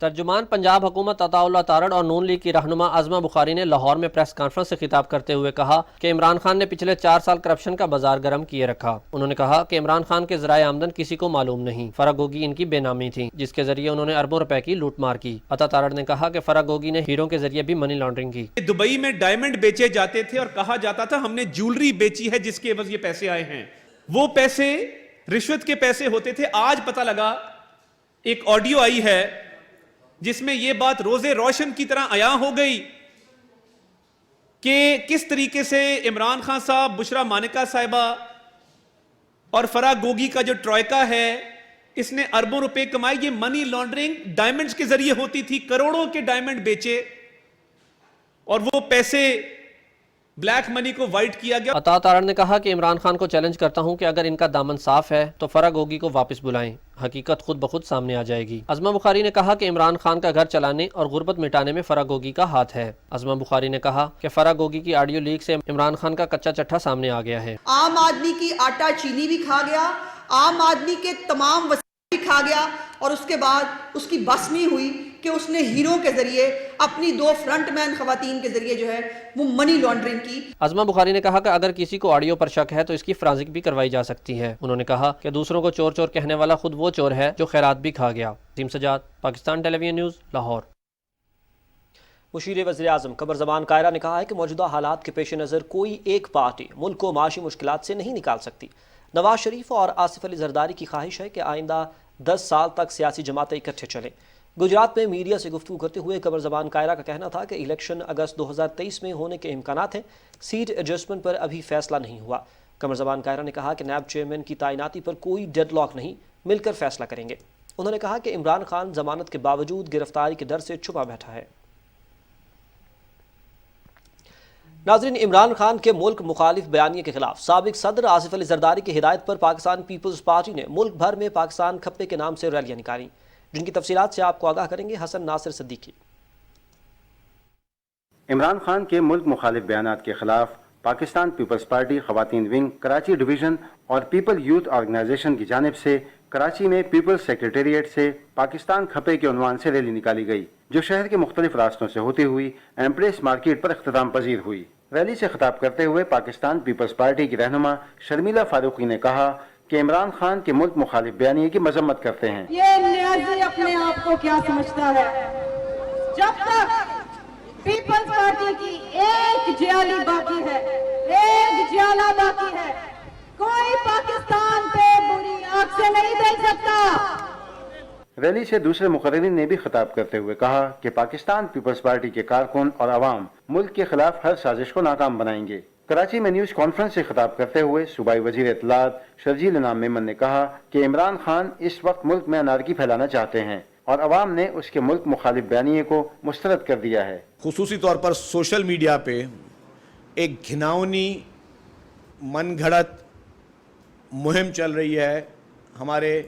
ترجمان پنجاب حکومت عطاءاللہ تارڑ اور نون لیگ کی رہنما عظمہ بخاری نے لاہور میں پریس کانفرنس سے خطاب کرتے ہوئے کہا کہ عمران خان نے پچھلے 4 سال کرپشن کا بازار گرم کیے رکھا۔ انہوں نے کہا کہ عمران خان کے ذرائع آمدن کسی کو معلوم نہیں، فرح گوگی ان کی بے نامی تھی جس کے ذریعے انہوں نے اربوں روپے کی لوٹ مار کی۔ عطا تارڑ نے کہا کہ فرح گوگی نے ہیروں کے ذریعے بھی منی لانڈرنگ کی۔ دبئی میں ڈائمنڈ بیچے جاتے تھے اور کہا جاتا تھا ہم نے جیولری بیچی ہے جس کے عوض یہ پیسے آئے ہیں، وہ پیسے رشوت کے پیسے ہوتے تھے۔ آج پتہ لگا، ایک آڈیو آئی ہے جس میں یہ بات روزے روشن کی طرح عیاں ہو گئی کہ کس طریقے سے عمران خان صاحب، بشرا مانکا صاحبہ اور فرح گوگی کا جو ٹرائکا ہے، اس نے اربوں روپے کمائے۔ یہ منی لانڈرنگ ڈائمنڈز کے ذریعے ہوتی تھی، کروڑوں کے ڈائمنڈ بیچے اور وہ پیسے بلیک منی کو وائٹ کیا گیا۔ عطا تارڑ نے کہا کہ عمران خان کو چیلنج کرتا ہوں کہ اگر ان کا دامن صاف ہے تو فرح گوگی کو واپس بلائیں، حقیقت خود بخود سامنے آ جائے گی۔ عظمہ بخاری نے کہا کہ عمران خان کا گھر چلانے اور غربت مٹانے میں فرح گوگی کا ہاتھ ہے۔ عظمہ بخاری نے کہا کہ فرح گوگی کی آڈیو لیک سے عمران خان کا کچا چٹھا سامنے آ گیا ہے۔ عام آدمی کی آٹا چینی بھی کھا گیا، عام آدمی کے تمام وسائل بھی کھا گیا، اور اس کے بعد اس کی بس نہیں ہوئی کہ اس نے ہیروں کے ذریعے اپنی 2 فرنٹ مین خواتین کے ذریعے جو ہے وہ منی لانڈرنگ کی۔ عظمہ بخاری نے کہا کہ اگر کسی کو آڈیو پر شک ہے تو اس کی فرانزک بھی کروائی جا سکتی ہے۔ انہوں نے کہا کہ دوسروں کو چور چور کہنے والا خود وہ چور ہے جو خیرات بھی کھا گیا۔ وسیم سجاد، پاکستان ٹیلی ویژن نیوز، لاہور۔ مشیر وزیر اعظم قمر زمان کائرہ نے کہا ہے کہ موجودہ حالات کے پیش نظر کوئی ایک پارٹی ملک کو معاشی مشکلات سے نہیں نکال سکتی۔ نواز شریف اور آصف علی زرداری کی خواہش ہے کہ آئندہ 10 سال تک سیاسی جماعتیں اکٹھے چلیں۔ گجرات میں میڈیا سے گفتگو کرتے ہوئے قمر زمان کائرہ کا کہنا تھا کہ الیکشن اگست 2023 میں ہونے کے امکانات ہیں، سیٹ ایڈجسٹمنٹ پر ابھی فیصلہ نہیں ہوا۔ قمر زمان کائرہ نے کہا کہ نیب چیئرمین کی تعیناتی پر کوئی ڈیڈ لاک نہیں، مل کر فیصلہ کریں گے۔ انہوں نے کہا کہ عمران خان ضمانت کے باوجود گرفتاری کے ڈر سے چھپا بیٹھا ہے۔ ناظرین، عمران خان کے ملک مخالف بیانیے کے خلاف سابق صدر آصف علی زرداری کی ہدایت پر پاکستان پیپلز پارٹی نے ملک بھر میں پاکستان کھپے کے نام سے ریلیاں نکالی، جن کی تفصیلات سے آپ کو آگاہ کریں گے حسن ناصر صدیقی۔ عمران خان کے ملک مخالف بیانات کے خلاف پاکستان پیپلز پارٹی خواتین ونگ کراچی ڈویژن اور پیپل یوتھ آرگنائزیشن کی جانب سے کراچی میں پیپلز سیکریٹریٹ سے پاکستان کھپے کے عنوان سے ریلی نکالی گئی، جو شہر کے مختلف راستوں سے ہوتی ہوئی ایمپریس مارکیٹ پر اختتام پذیر ہوئی۔ ریلی سے خطاب کرتے ہوئے پاکستان پیپلز پارٹی کی رہنما شرمیلہ فاروقی نے کہا کہ عمران خان کے ملک مخالف بیانیے کی مذمت کرتے ہیں۔ یہ نیازی اپنے آپ کو کیا سمجھتا ہے؟ جب تک پیپلز پارٹی کی ایک جیالی باقی ہے، ایک جیالہ باقی ہے، کوئی پاکستان پہ بری آنکھ سے نہیں دیکھ سکتا۔ ریلی سے دوسرے مقررین نے بھی خطاب کرتے ہوئے کہا کہ پاکستان پیپلز پارٹی کے کارکن اور عوام ملک کے خلاف ہر سازش کو ناکام بنائیں گے۔ کراچی میں نیوز کانفرنس سے خطاب کرتے ہوئے صوبائی وزیر اطلاعات شرجیل انعام میمن نے کہا کہ عمران خان اس وقت ملک میں انارکی پھیلانا چاہتے ہیں اور عوام نے اس کے ملک مخالف بیانیے کو مسترد کر دیا ہے۔ خصوصی طور پر سوشل میڈیا پہ ایک گھناؤنی من گھڑت مہم چل رہی ہے ہمارے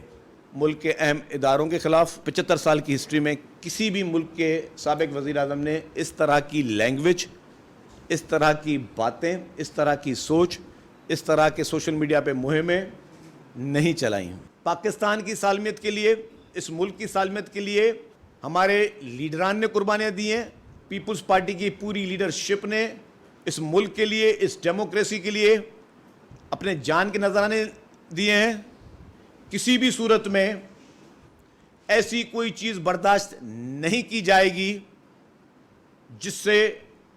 ملک کے اہم اداروں کے خلاف۔ 75 سال کی ہسٹری میں کسی بھی ملک کے سابق وزیر اعظم نے اس طرح کی لینگویج، اس طرح کی باتیں، اس طرح کی سوچ، اس طرح کے سوشل میڈیا پہ مہمیں نہیں چلائی ہیں۔ پاکستان کی سالمیت کے لیے، اس ملک کی سالمیت کے لیے ہمارے لیڈران نے قربانیاں دی ہیں، پیپلز پارٹی کی پوری لیڈرشپ نے اس ملک کے لیے، اس ڈیموکریسی کے لیے اپنے جان کے نذرانے دیے ہیں۔ کسی بھی صورت میں ایسی کوئی چیز برداشت نہیں کی جائے گی جس سے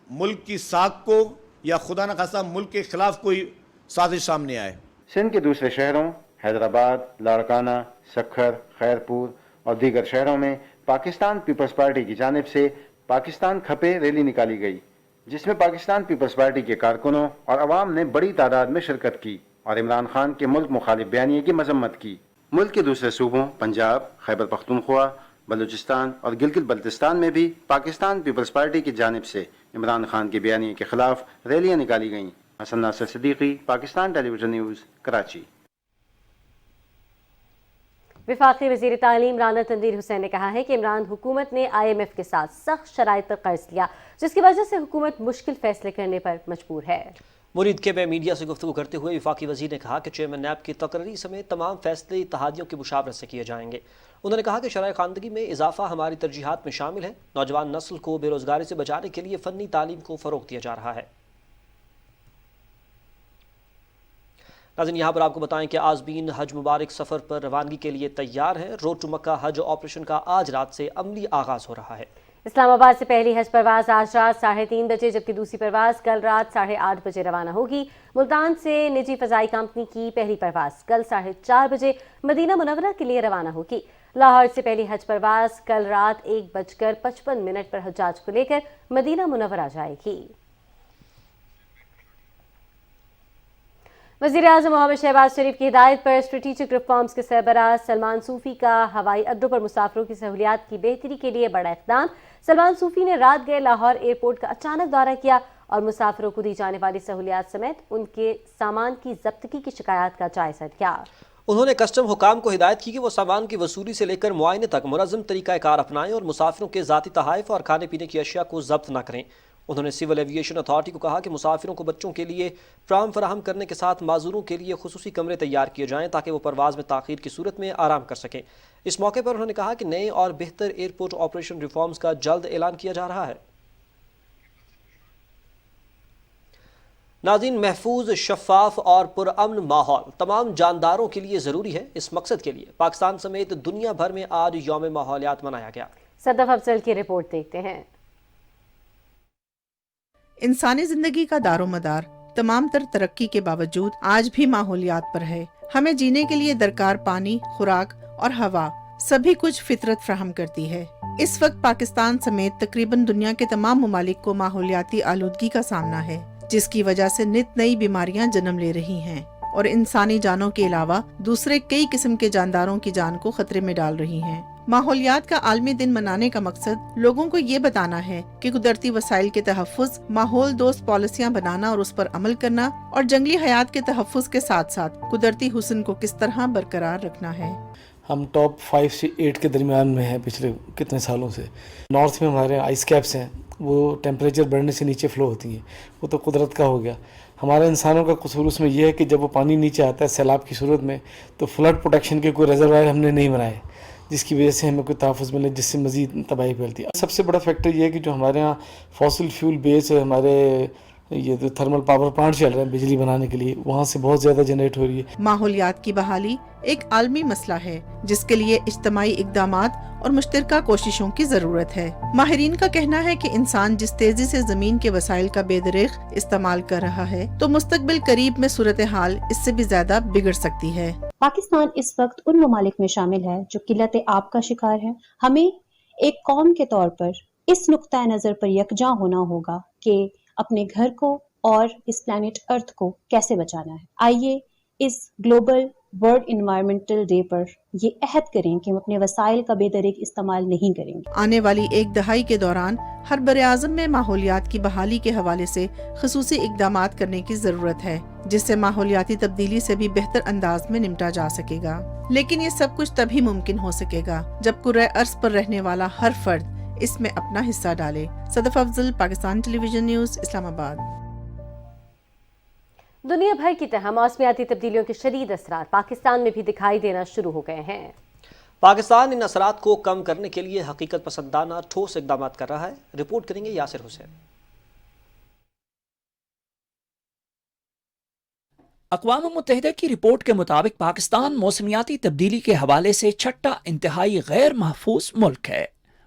ملک کی ساکھ کو یا خدا نخواستہ ملک کے خلاف کوئی سازش سامنے آئے۔ سندھ کے دوسرے شہروں حیدرآباد، لاڑکانہ، سکھر، خیرپور اور دیگر شہروں میں پاکستان پیپلز پارٹی کی جانب سے پاکستان کھپے ریلی نکالی گئی، جس میں پاکستان پیپلز پارٹی کے کارکنوں اور عوام نے بڑی تعداد میں شرکت کی اور عمران خان کے ملک مخالف بیانیے کی مذمت کی۔ ملک کے دوسرے صوبوں پنجاب، خیبر پختونخوا، بلوچستان اور گلگت بلتستان میں بھی پاکستان پیپلز پارٹی کی جانب سے عمران خان کے بیانیے کے خلاف ریلیاں نکالی گئیں۔ حسن ناصر صدیقی، پاکستان ٹیلی ویژن نیوز، کراچی۔ وفاقی وزیر تعلیم رانا تنویر حسین نے کہا ہے کہ عمران حکومت نے IMF کے ساتھ سخت شرائط پر قرض لیا، جس کی وجہ سے حکومت مشکل فیصلے کرنے پر مجبور ہے۔ मुरीद के में मीडिया से गुफ्तगू करते हुए वफाकी वजीर ने कहा कि चेयरमैन नैब की तकर्री समेत तमाम फैसले इत्तेहादियों की मुशावरत से किए जाएंगे। उन्होंने कहा कि शरह खानदगी में इजाफा हमारी तरजीहात में शामिल है। नौजवान नस्ल को बेरोजगारी से बचाने के लिए फ़नी तालीम को फ़रोग़ दिया जा रहा है। नाज़रीन, यहाँ पर आपको बताएं कि आज़मीन हज मुबारक सफ़र पर रवानगी के लिए तैयार हैं। रोड टू मक्का हज ऑपरेशन का आज रात से अमली आगाज़ हो रहा है। इस्लामाबाद से पहली हज परवाज आज रात 3:30 बजे जबकि दूसरी परवाज कल रात 8:30 बजे रवाना होगी। मुल्तान से निजी फ़ज़ाई कंपनी की पहली परवाज कल 4:30 बजे मदीना मुनव्वरा के लिए रवाना होगी। लाहौर से पहली हज परवाज कल रात 1:55 पर हज्जाज को लेकर मदीना मुनव्वरा जाएगी। वज़ीर-ए-आज़म मोहम्मद शहबाज शरीफ की हिदायत पर स्ट्रेटेजिक रिफॉर्म्स के सरबराह सलमान सूफी का हवाई अड्डों पर मुसाफिरों की सहूलियात की बेहतरी के लिए बड़ा इक़दाम। सलमान सूफी ने रात गए लाहौर एयरपोर्ट का अचानक दौरा किया और मुसाफिरों को दी जाने वाली सहूलियात समेत उनके सामान की जब्तगी की शिकायत का जायजा लिया। उन्होंने कस्टम हुकाम को हिदायत की कि वो सामान की वसूली से लेकर मुआयने तक मुनज़्ज़म तरीक़ाकार अपनाएं और मुसाफिरों के ज़ाती तहाइफ और खाने पीने की अशिया को जब्त न करें। उन्होंने सिविल एविएशन अथॉरिटी को कहा कि मुसाफिरों को बच्चों के लिए प्राम फराहम करने के साथ माजूरों के लिए खुसूसी कमरे तैयार किए जाएं ताकि वो परवाज़ में ताख़ीर की सूरत में आराम कर सकें। इस मौके पर उन्होंने कहा कि नए और बेहतर एयरपोर्ट ऑपरेशन रिफॉर्म्स का जल्द ऐलान किया जा रहा है। नाज़रीन, महफूज, शफाफ और पुरअमन माहौल तमाम जानदारों के लिए ज़रूरी है। इस मकसद के लिए पाकिस्तान समेत दुनिया भर में आज यौम माहौलियात मनाया गया। सदफ अफजल की रिपोर्ट देखते हैं। इंसानी जिंदगी का दारोमदार तमाम तर तरक्की के बावजूद आज भी माहौलियात पर है। हमें जीने के लिए दरकार पानी, खुराक और हवा सभी कुछ फितरत फ्राहम करती है। इस वक्त पाकिस्तान समेत तकरीबन दुनिया के तमाम ममालिक को माहौलियाती आलूदगी का सामना है, जिसकी वजह से नित नई बीमारियां जन्म ले रही हैं और इंसानी जानों के अलावा दूसरे कई किस्म के जानदारों की जान को खतरे में डाल रही हैं। माहौलियात का आलमी दिन मनाने का मकसद लोगों को ये बताना है कि कुदरती वसाइल के तहफ़्फ़ुज़, माहौल दोस्त पॉलिसियाँ बनाना और उस पर अमल करना और जंगली हयात के तहफ़्फ़ुज़ के साथ साथ कुदरती हुस्न को किस तरह बरकरार रखना है। हम टॉप 5 से 8 के दरमियान में हैं पिछले कितने सालों से। नॉर्थ में हमारे आइस कैप्स हैं, वो टेम्परेचर बढ़ने से नीचे फ़्लो होती हैं, वो तो कुदरत का हो गया। हमारे इंसानों का कसूर उसमें यह है कि जब वो पानी नीचे आता है सैलाब की सूरत में, तो फ्लड प्रोटेक्शन के कोई रिजर्वायर हमने नहीं बनाए, जिसकी वजह से हमें कोई तहफ़्फ़ुज़ मिले, जिससे मज़ीद तबाही फैलती है। सबसे बड़ा फैक्टर ये है कि जो हमारे यहाँ फॉसिल फ्यूल बेस हमारे ये तो थर्मल पावर प्लांट चल रहे हैं बिजली बनाने के लिए, वहाँ से बहुत ज़्यादा जनरेट हो रही है। माहौलियात की बहाली एक आलमी मसला है जिसके लिए इज्तमाई इक़दामात और मुश्तरका कोशिशों की ज़रूरत है। माहिरीन का कहना है कि इंसान जिस तेजी से ज़मीन के वसाइल का बेदरीग इस्तेमाल कर रहा है तो मुस्तकबिल करीब में सूरत हाल इससे भी ज़्यादा बिगड़ सकती है। पाकिस्तान इस वक्त उन ममालिक में शामिल है जो किल्लत आब का शिकार है। हमें एक कौम के तौर पर इस नुक्ता नज़र पर यकजा होना होगा कि अपने घर को और इस प्लैनेट अर्थ को कैसे बचाना है। आइए इस ग्लोबल वर्ल्ड इन्वायरमेंटल डे पर ये अहद करें कि हम अपने वसाइल का बेदरीग इस्तेमाल नहीं करेंगे। आने वाली एक दहाई के दौरान हर बरे-आज़म में माहौलियात की बहाली के हवाले से खुसूसी इक़दामात करने की ज़रूरत है, जिससे माहौलियाती तब्दीली से भी बेहतर अंदाज में निपटा जा सकेगा। लेकिन ये सब कुछ तभी मुमकिन हो सकेगा जब कुर्रे अर्ज़ पर रहने वाला हर फर्द इसमें अपना हिस्सा डाले। Sadaf Afzal, Pakistan television news, Islamabad. दुनिया भर की तरह मौसमियाती तब्दीलियों के शदीद असरात पाकिस्तान में भी दिखाई देना शुरू हो गए हैं। पाकिस्तान इन असरात को कम करने के लिए हकीकत पसंदाना ठोस इक़दाम कर रहा है। रिपोर्ट करेंगे यासिर हुसैन। अक़वाम मुत्तहिदा की रिपोर्ट के मुताबिक पाकिस्तान मौसमियाती तब्दीली के हवाले से छठा इंतहाई गैर महफूज मुल्क है।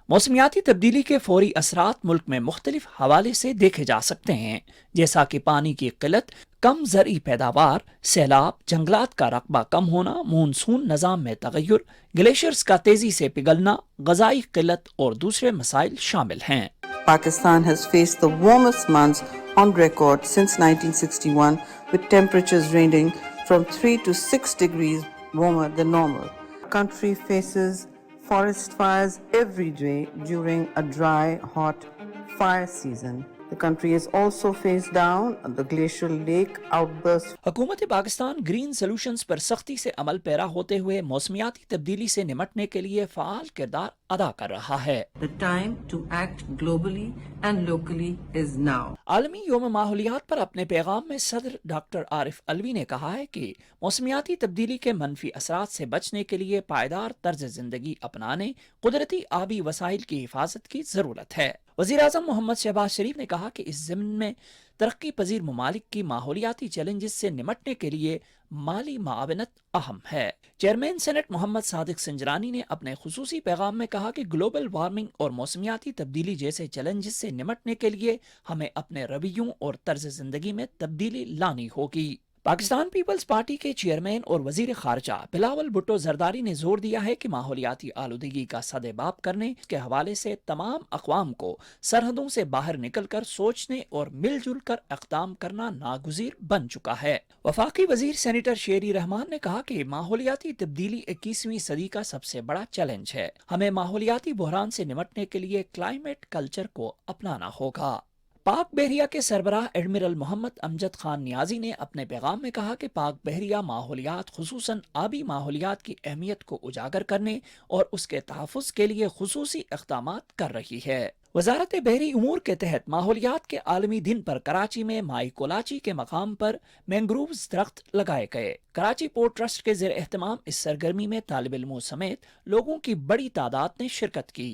मौसमियाती तब्दीली के फौरी असरात मुल्क में मुख्तलिफ हवाले से देखे जा सकते हैं, जैसा कि पानी की किल्लत, कम ज़रई पैदावार, सैलाब, जंगलात का रकबा कम होना, मानसून निज़ाम में तगय्युर, ग्लेशियर्स का तेजी से पिघलना, ग़ज़ाई किल्लत और दूसरे मसाइल शामिल हैं। Pakistan has faced the warmest months on record since 1961, with temperatures ranging from 3 to 6 degrees warmer than normal. The country faces forest fires every day during a dry, hot fire season. The country has also faced down the glacial lake outburst. हुकूमत Pakistan green solutions पर सख्ती से अमल para होते हुए मौसमियाती तब्दीली से निमटने के लिए फ़ाल किरदार अदा कर रहा है। The time to act globally and locally is now. आलमी योम माहौलियात पर अपने पैगाम में सदर डॉक्टर आरिफ अलवी ने कहा है कि मौसमियाती तब्दीली के मनफी असरात से बचने के लिए पायदार तर्ज जिंदगी अपनाने, कुदरती आबी वसाइल की हिफाजत की ज़रूरत है। वज़ीर आज़म मोहम्मद शहबाज शरीफ ने कहा कि इस ज़मीन में तरक्की पजीर ममालिक की माहौलियाती चैलेंजेस से निमटने के लिए माली मावनत अहम है। चेयरमैन सेनेट मोहम्मद सादिक संजरानी ने अपने खुसूसी पैगाम में कहा कि ग्लोबल वार्मिंग और मौसमियाती तब्दीली जैसे चैलेंजेस से निमटने के लिए हमें अपने रवैयों और तर्ज जिंदगी में तब्दीली लानी होगी। पाकिस्तान पीपल्स पार्टी के चेयरमैन और वजीर खारजा बिलावल भुट्टो जरदारी ने जोर दिया है कि माहौलियाती आलूदगी का सदेबाप करने के हवाले से तमाम अक़वाम को सरहदों से बाहर निकलकर सोचने और मिलजुल कर इक़दाम करना नागुज़ीर बन चुका है। वफाकी वजीर सेनेटर शेरी रहमान ने कहा कि माहौलियाती तब्दीली 21वीं सदी का सबसे बड़ा चैलेंज है। हमें माहौलियाती बहरान से निमटने के लिए क्लाइमेट कल्चर को अपनाना होगा। पाक बहरिया के सरबराह एडमिरल मोहम्मद अमजद खान नियाजी ने अपने पैगाम में कहा कि पाक बहरिया माहौलियात खुसूसन आबी माहौलियात की अहमियत को उजागर करने और उसके तहफ़्फ़ुज़ के लिए खुसूसी इक़दामात कर रही है। वजारत बहरी उमूर के तहत माहौलियात के आलमी दिन पर कराची में माई कोलाची के मकाम पर मैंग्रोव्स दरख्त लगाए गए। कराची पोर्ट ट्रस्ट के ज़ेर एहतमाम इस सरगर्मी में तालिब इल्मों समेत लोगों की बड़ी तादाद ने शिरकत की।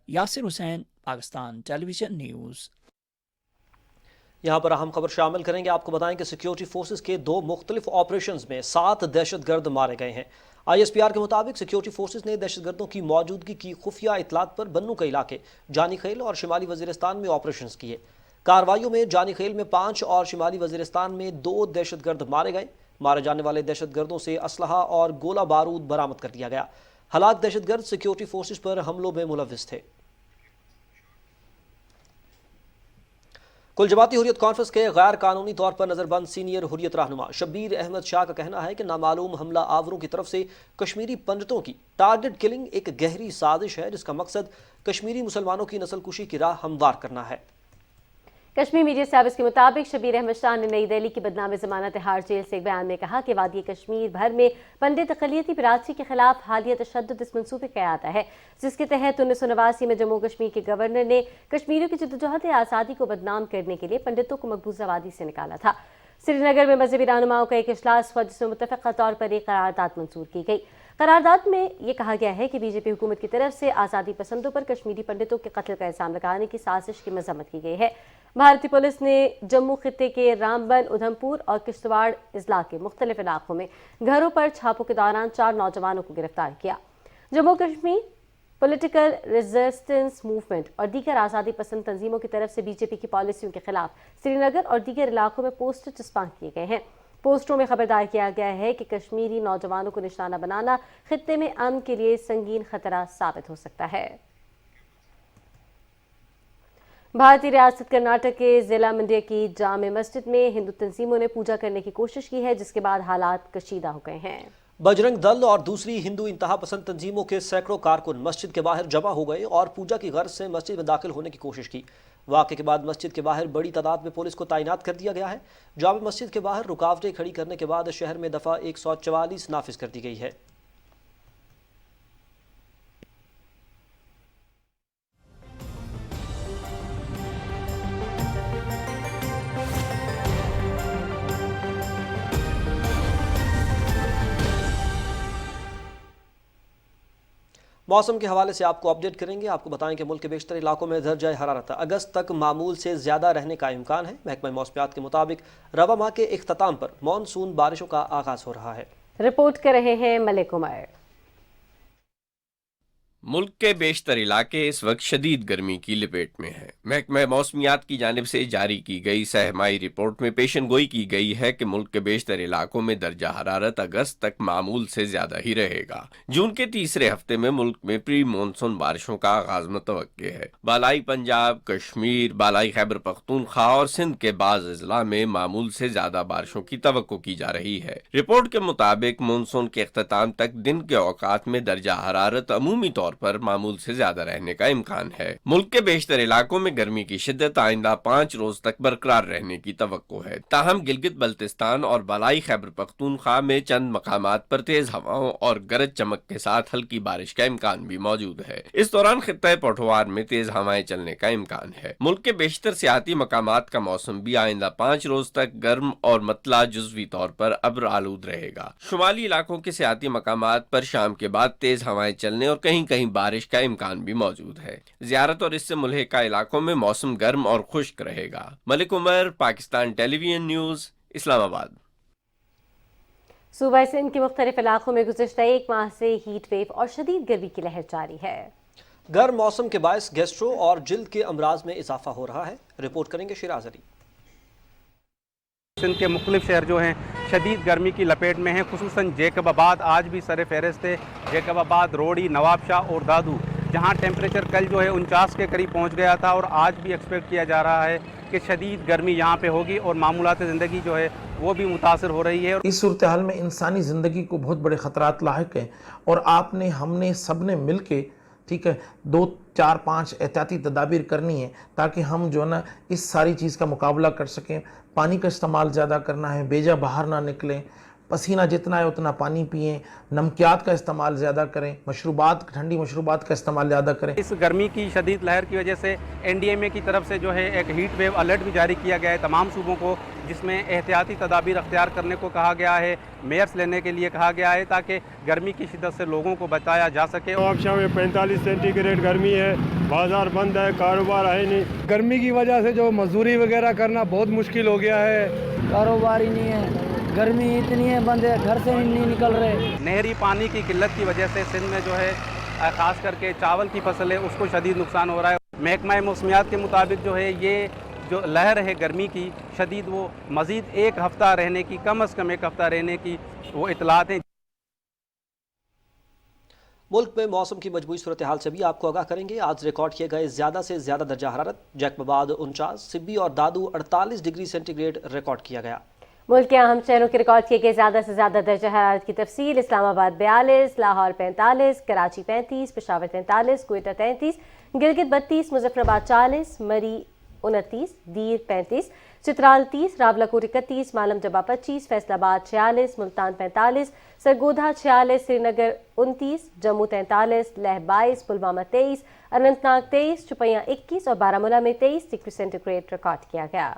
Yasir Hussain, Pakistan television news. यहाँ पर अहम खबर शामिल करेंगे। आपको बताएं कि सिक्योरिटी फोर्सेस के 2 मुख्तलिफ ऑपरेशंस में 7 दहशतगर्द मारे गए हैं। ISPR के मुताबिक सिक्योरिटी फोर्सेस ने दहशतगर्दों की मौजूदगी की खुफिया इतलात पर बन्नू के इलाके जानी खेल और शिमाली वजीरिस्तान में ऑपरेशंस किए। कार्रवाइयों में जानी खेल में 5 और शिमाली वजीरिस्तान में 2 दहशतगर्द मारे गए। मारे जाने वाले दहशतगर्दों से असलहा और गोला बारूद बरामद कर लिया गया। हलाक दहशतगर्द सिक्योरिटी फोर्सेस पर हमलों में मुलव्विस थे। कुल जमाती हुर्रियत कॉन्फ्रेंस के गैर कानूनी तौर पर नजरबंद सीनियर हुर्रियत रहनुमा शब्बीर अहमद शाह का कहना है कि नामालूम हमला आवरों की तरफ से कश्मीरी पंडितों की टारगेट किलिंग एक गहरी साजिश है जिसका मकसद कश्मीरी मुसलमानों की नस्ल कुशी की राह हमवार करना है। कश्मीर मीडिया सर्विस के मुताबिक शब्बीर अहमद शाह ने नई दिल्ली की बदनाम जमानत हार जेल से एक बयान में कहा कि वादी कश्मीर भर में पंडित अक़लियती बिरादरी के खिलाफ हालिया तशद्दुद इस मंसूबे का आता है जिसके तहत 1989 में जम्मू कश्मीर के गवर्नर ने कश्मीरियों की जद्दोजहद आज़ादी को बदनाम करने के लिए पंडितों को मकबूजा वादी से निकाला था। श्रीनगर में मजहबी रहनुमाओं का एक इजलास हुआ जिसमें मुत्तफ़क़ा तौर पर एक करारदाद मंजूर की गई। करारदाद में ये कहा गया है कि बीजेपी हुकूमत की तरफ से आज़ादी पसंदों पर कश्मीरी पंडितों के कत्ल का इल्ज़ाम लगाने की साजिश की मजम्मत की गई है। भारतीय पुलिस ने जम्मू खित्ते के रामबन, उधमपुर और किश्तवाड़ अजला के मुख्तलिफ इलाकों में घरों पर छापों के दौरान 4 नौजवानों को गिरफ्तार किया। Jammu Kashmir political resistance movement और दीगर आज़ादी पसंद तंजीमों की तरफ से बीजेपी की पॉलिसियों के खिलाफ श्रीनगर और दीगर इलाकों में पोस्टर चिस्पा किए गए हैं। पोस्टरों में खबरदार किया गया है कि कश्मीरी नौजवानों को निशाना बनाना खित्ते में अमन के लिए संगीन खतरा साबित हो सकता है। भारतीय रियासत कर्नाटक के जिला मंड्या की जामे मस्जिद में हिंदू तंजीमों ने पूजा करने की कोशिश की है जिसके बाद हालात कशीदा हो गए हैं। बजरंग दल और दूसरी हिंदू इंतहा पसंद तंजीमों के सैकड़ों कारकुन मस्जिद के बाहर जमा हो गए और पूजा की गर्ज से मस्जिद में दाखिल होने की कोशिश की। वाक़े के बाद मस्जिद के बाहर बड़ी तादाद में पुलिस को तैनात कर दिया गया है। जामे मस्जिद के बाहर रुकावटें खड़ी करने के बाद शहर में दफ़ा 144 नाफिज कर दी गई है। मौसम के हवाले से आपको अपडेट करेंगे। आपको बताएं कि मुल्क के बेशतर इलाकों में दर्जा हरारत अगस्त तक मामूल से ज़्यादा रहने का इम्कान है। महकमा मौसमियात के मुताबिक रवा माह के इख्तिताम पर मानसून बारिशों का आगाज़ हो रहा है। रिपोर्ट कर रहे हैं मलिक उमर। मुल्क के बेशतर इलाके इस वक्त शदीद गर्मी की लपेट में है। महकमा मौसमियात की जानिब से जारी की गई सहमाही रिपोर्ट में पेशन गोई की गई है कि मुल्क के बेशतर इलाकों में दर्जा हरारत अगस्त तक मामूल से ज्यादा ही रहेगा। जून के तीसरे हफ्ते में मुल्क में प्री मानसून बारिशों का आगाज मुतवक्के है। बालाई पंजाब, कश्मीर, बालाई खैबर पख्तूनख्वा और सिंध के बाज़ अजला में मामूल से ज्यादा बारिशों की तवक्को की जा रही है। रिपोर्ट के मुताबिक मानसून के इख्तिताम तक दिन के औकात में दर्जा हरारत अमूमी तौर پر معمول سے زیادہ رہنے کا امکان ہے۔ ملک کے بیشتر علاقوں میں گرمی کی شدت آئندہ 5 روز تک برقرار رہنے کی توقع ہے، تاہم گلگت بلتستان اور بالائی خیبر پختونخوا میں چند مقامات پر تیز ہواؤں اور گرج چمک کے ساتھ ہلکی بارش کا امکان بھی موجود ہے۔ اس دوران خطہ پوٹھوار میں تیز ہوائیں چلنے کا امکان ہے۔ ملک کے بیشتر سیاحتی مقامات کا موسم بھی آئندہ 5 روز تک گرم اور مطلع جزوی طور پر ابر آلود رہے گا۔ شمالی علاقوں کے سیاحتی مقامات پر شام کے بعد تیز ہوائیں چلنے اور کہیں کہیں بارش کا امکان بھی موجود ہے۔ زیارت اور اس سے ملحقہ علاقوں میں موسم گرم اور خشک رہے گا۔ ملک عمر، پاکستان ٹیلی ویژن نیوز، اسلام آباد۔ صوبہ سندھ کے مختلف علاقوں میں گزشتہ ایک ماہ سے ہیٹ ویو اور شدید گرمی کی لہر جاری ہے۔ گرم موسم کے باعث گیسٹرو اور جلد کے امراض میں اضافہ ہو رہا ہے، رپورٹ کریں گے شیراز علی۔ سندھ کے مختلف شہر جو ہیں شدید گرمی کی لپیٹ میں ہیں، خصوصاً جیکب آباد آج بھی سر فہرست ہے۔ جیکب آباد، روڑی، نواب شاہ اور دادو، جہاں ٹیمپریچر کل جو ہے 49 کے قریب پہنچ گیا تھا، اور آج بھی ایکسپیکٹ کیا جا رہا ہے کہ شدید گرمی یہاں پہ ہوگی اور معمولات زندگی جو ہے وہ بھی متاثر ہو رہی ہے۔ اس صورتحال میں انسانی زندگی کو بہت بڑے خطرات لاحق ہیں، اور ہم نے سب نے مل کے 2 4 5 احتیاطی تدابیر کرنی ہے تاکہ ہم جو ہے نا اس ساری چیز کا مقابلہ کر سکیں۔ پانی کا استعمال زیادہ کرنا ہے، بیجا باہر نہ نکلیں، پسینہ جتنا ہے اتنا پانی پئیں، نمکیات کا استعمال زیادہ کریں، ٹھنڈی مشروبات کا استعمال زیادہ کریں۔ اس گرمی کی شدید لہر کی وجہ سے NDMA کی طرف سے جو ہے ایک ہیٹ ویو الرٹ بھی جاری کیا گیا ہے تمام صوبوں کو، جس میں احتیاطی تدابیر اختیار کرنے کو کہا گیا ہے، میئرس لینے کے لیے کہا گیا ہے تاکہ گرمی کی شدت سے لوگوں کو بچایا جا سکے۔ نوابشاہ میں 45 سینٹی گریڈ گرمی ہے، بازار بند ہے، کاروبار ہے نہیں۔ گرمی کی وجہ سے جو مزدوری وغیرہ کرنا بہت مشکل ہو گیا ہے، کاروبار ہی نہیں ہے، گرمی اتنی ہے، بندے گھر سے نہیں نکل رہے۔ نہری پانی کی قلت کی وجہ سے سندھ میں جو ہے خاص کر کے چاول کی فصل ہے اس کو شدید نقصان ہو رہا ہے۔ محکمہ موسمیات کے مطابق جو ہے یہ جو لہر ہے گرمی کی شدید، وہ مزید 1 ہفتہ رہنے کی، کم از کم 1 ہفتہ رہنے کی وہ اطلاعات ہیں۔ ملک میں موسم کی مجموعی صورتحال سے بھی آپ کو آگاہ کریں گے۔ آج ریکارڈ کیے گئے زیادہ سے زیادہ درجہ حرارت جیکب آباد 49، سبی اور دادو 48 ڈگری سینٹی گریڈ ریکارڈ کیا گیا۔ ملک کے اہم شہروں کے ریکارڈ کیے گئے زیادہ سے زیادہ درجہ حرارت کی تفصیل: اسلام آباد 42، لاہور 45، کراچی 35، پشاور 43، کوئٹہ 33، گلگت 32، مظفر آباد 40، مری 29، دیر 35، چترال 30، راولہ کوٹ 31، مالم جبہ 25، فیصل آباد 46، ملتان 45، سرگودھا 46، سری نگر 29، جموں 43، لہ 22، پلوامہ 23، اننت ناگ 23، شوپیاں 21 اور بارہمولہ میں 23 ڈگری سینٹی گریڈ ریکارڈ کیا گیا۔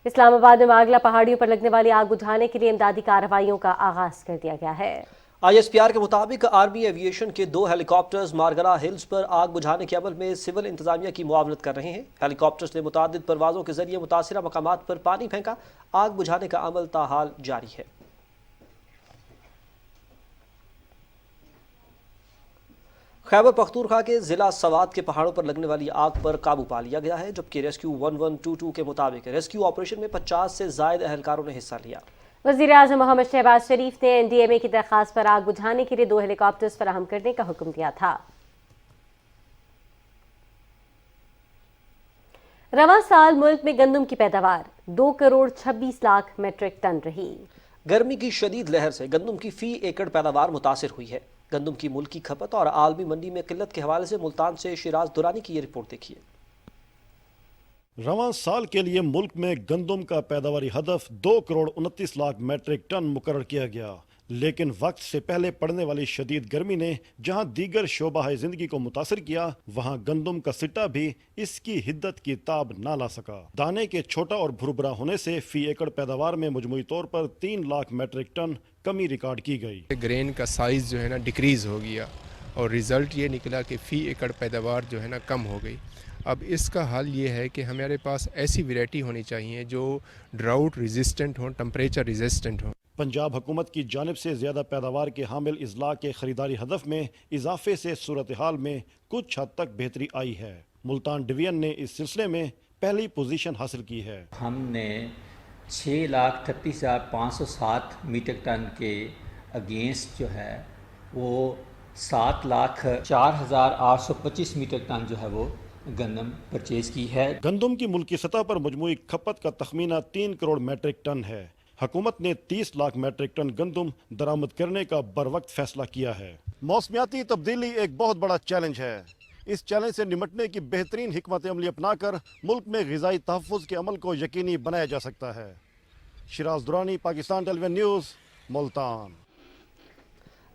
اسلام آباد میں ماگلا پہاڑیوں پر لگنے والی آگ بجھانے کے لیے امدادی کارروائیوں کا آغاز کر دیا گیا ہے۔ ISPR کے مطابق آرمی ایویشن کے 2 ہیلی کاپٹرز مارگرہ ہلز پر آگ بجھانے کے عمل میں سول انتظامیہ کی معاونت کر رہے ہیں۔ ہیلی کاپٹرز نے متعدد پروازوں کے ذریعے متاثرہ مقامات پر پانی پھینکا۔ آگ بجھانے کا عمل تاحال جاری ہے۔ خیبر پختونخوا کے ضلع سوات کے پہاڑوں پر لگنے والی آگ پر قابو پا لیا گیا ہے، جبکہ ریسکیو 1122 کے مطابق ریسکیو آپریشن میں 50 سے زائد اہلکاروں نے حصہ لیا۔ وزیر اعظم محمد شہباز شریف نے NDMA کی درخواست پر آگ بجھانے کے لیے 2 ہیلی کاپٹرز فراہم کرنے کا حکم دیا تھا۔ رواں سال ملک میں گندم کی پیداوار 2 کروڑ 26 لاکھ میٹرک ٹن رہی۔ گرمی کی شدید لہر سے گندم کی فی ایکڑ پیداوار متاثر ہوئی ہے۔ گندم کی ملکی کھپت اور عالمی منڈی میں قلت کے حوالے سے ملتان سے شیراز دورانی کی یہ رپورٹ دیکھیے۔ رواں سال کے لیے ملک میں گندم کا پیداواری ہدف 2 کروڑ 29 لاکھ میٹرک ٹن مقرر کیا گیا، لیکن وقت سے پہلے پڑنے والی شدید گرمی نے جہاں دیگر شعبہ زندگی کو متاثر کیا، وہاں گندم کا سٹا بھی اس کی حدت کی تاب نہ لا سکا۔ دانے کے چھوٹا اور بھربھرا ہونے سے فی ایکڑ پیداوار میں مجموعی طور پر 3 لاکھ میٹرک ٹن کمی ریکارڈ کی گئی۔ گرین کا سائز جو ہے نا ڈیکریز ہو گیا اور ریزلٹ یہ نکلا کہ فی ایکڑ پیداوار جو ہے نا کم ہو گئی۔ اب اس کا حل یہ ہے کہ ہمارے پاس ایسی ویرائٹی ہونی چاہیے جو ڈراؤٹ ریزسٹنٹ ہوں، ٹمپریچر ریزسٹنٹ ہوں۔ پنجاب حکومت کی جانب سے زیادہ پیداوار کے حامل اضلاع کے خریداری ہدف میں اضافے سے صورتحال میں کچھ حد تک بہتری آئی ہے۔ ملتان ڈویژن نے اس سلسلے میں پہلی پوزیشن حاصل کی ہے۔ ہم نے 6,38,507 میٹرک ٹن کے اگینسٹ جو ہے وہ 7,04,825 میٹرک ٹن جو ہے وہ گندم پرچیز کی ہے۔ گندم کی ملکی سطح پر مجموعی کھپت کا تخمینہ 3 کروڑ میٹرک ٹن ہے۔ हुकूमत ने 30 लाख मैट्रिक टन गंदम दरामद करने का बरवक्त फैसला किया है। मौसमियाती तब्दीली एक बहुत बड़ा चैलेंज है। इस चैलेंज से निमटने की बेहतरीन हिकमत अमली अपनाकर मुल्क में ग़िज़ाई तहफ़्फ़ुज़ के अमल को यकीनी बनाया जा सकता है। Shiraz Durrani, Pakistan television news, Multan.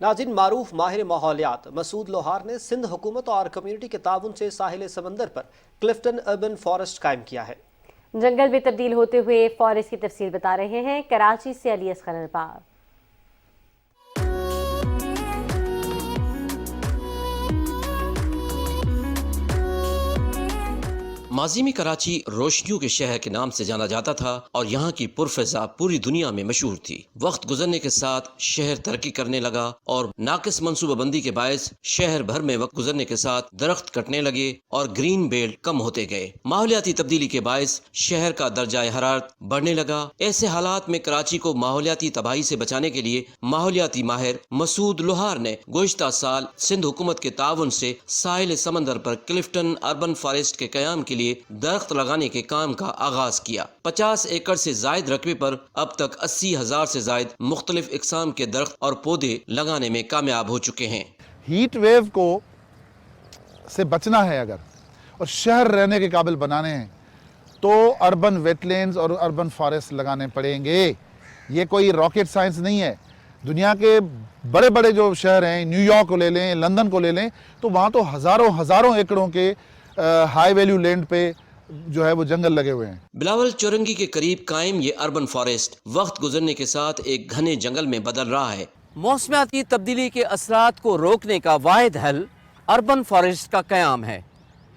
नाज़रीन, मारूफ माहिर माहौलियात मसूद लोहार ने सिंध हुकूमत और कम्युनिटी के ताउन से साहिल समंदर पर क्लिफ्टन अर्बन फॉरेस्ट कायम किया है। जंगल में तब्दील होते हुए फॉरेस्ट की तफसील बता रहे हैं कराची से अली असगर अरबाब। माजी में कराची रोशनियों के शहर के नाम से जाना जाता था और यहाँ की पुरफिजा पूरी दुनिया में मशहूर थी। वक्त गुजरने के साथ शहर तरक्की करने लगा और नाकिस मनसूबाबंदी के बायस शहर भर में वक्त गुजरने के साथ दरख्त कटने लगे और ग्रीन बेल्ट कम होते गए। माहौलियाती तब्दीली के बायस शहर का दर्जा हरारत बढ़ने लगा। ऐसे हालात में कराची को माहौलियाती तबाही से बचाने के लिए माहौलियाती माहिर मसूद लोहार ने गुज़िश्ता साल सिंध हुकूमत के ताउन से साहिल समंदर पर क्लिफ्टन अर्बन फॉरेस्ट के क़याम के लिए दरख्त लगाने के काम का आगाज किया। 50 एकड़ से जायद रकबे पर अब तक 80,000 से जायद मुख्तलिफ इकसाम के दरख्त और पौधे लगाने में कामयाब हो चुके हैं। हीट वेव को से बचना है अगर और शहर रहने के काबिल बनाने हैं तो अर्बन वेटलैंड्स और अर्बन फॉरेस्ट लगाने पड़ेंगे। ये कोई रॉकेट साइंस नहीं है। दुनिया के बड़े बड़े जो शहर हैं, न्यूयॉर्क को ले लें, लंदन को ले लें, तो वहाँ तो हज़ारों एकड़ों के हाई वैल्यू लैंड पे जो है वो जंगल लगे हुए हैं। बिलावल चौरंगी के करीब कायम ये अर्बन फॉरेस्ट वक्त गुजरने के साथ एक घने जंगल में बदल रहा है। मौसमियाती तब्दीली के असरात को रोकने का वाहिद हल अर्बन फॉरेस्ट का क़याम है।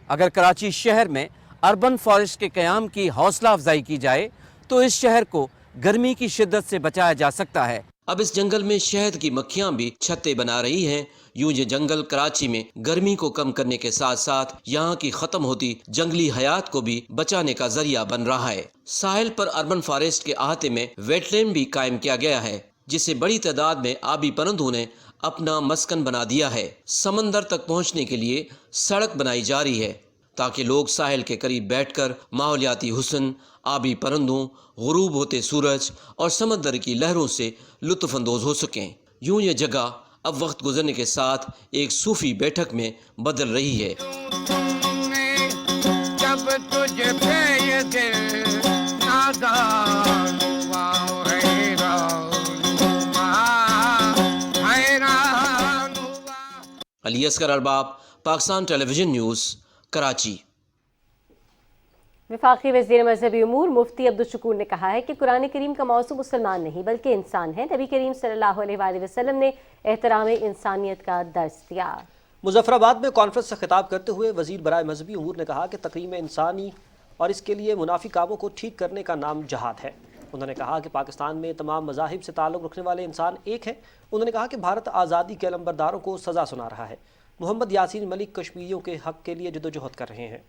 अगर कराची शहर में अर्बन फॉरेस्ट के क़याम की हौसला अफजाई की जाए तो इस शहर को गर्मी की शिद्दत से बचाया जा सकता है। अब इस जंगल में शहद की मक्खियां भी छत्ते बना रही हैं। यूं ये जंगल कराची में गर्मी को कम करने के साथ साथ यहाँ की खत्म होती जंगली हयात को भी बचाने का जरिया बन रहा है। साहिल पर अर्बन फॉरेस्ट के अहाते में वेटलैंड भी कायम किया गया है, जिसे बड़ी तादाद में आबी परिंदों ने अपना मस्कन बना दिया है। समंदर तक पहुँचने के लिए सड़क बनाई जा रही है ताकि लोग साहिल के करीब बैठकर माहौलियाती हुस्न, आबी परिंदों, गुरूब होते सूरज और समंदर की लहरों से लुत्फ अंदोज हो सकें। यूं ये जगह अब वक्त गुजरने के साथ एक सूफी बैठक में बदल रही है। जब तुझे पे ये दिल नादान हुआ हैरान हुआ। Ali Asghar Arbab, Pakistan television news, Karachi. वफाकी वज़ीर मज़हबी उमूर मुफ्ती अब्दुल शकूर ने कहा है कि कुरान करीम का मौज़ू मुसलमान नहीं बल्कि इंसान है। नबी करीम सल्लल्लाहु अलैहि वसल्लम ने एहतराम इंसानियत का दर्स दिया। मुजफ्फराबाद में कॉन्फ्रेंस से खिताब करते हुए वज़ीर बराए मज़हबी उमूर ने कहा कि तकरीम इंसानी और इसके लिए मुनाफी कामों को ठीक करने का नाम जहाद है। उन्होंने कहा कि पाकिस्तान में तमाम मज़ाहिब से ताल्लुक़ रखने वाले इंसान एक हैं। उन्होंने कहा कि भारत आज़ादी के अलंबरदारों को सज़ा सुना रहा है। मोहम्मद यासीन मलिक कश्मीरियों के हक़ के लिए जदोजहद कर रहे हैं।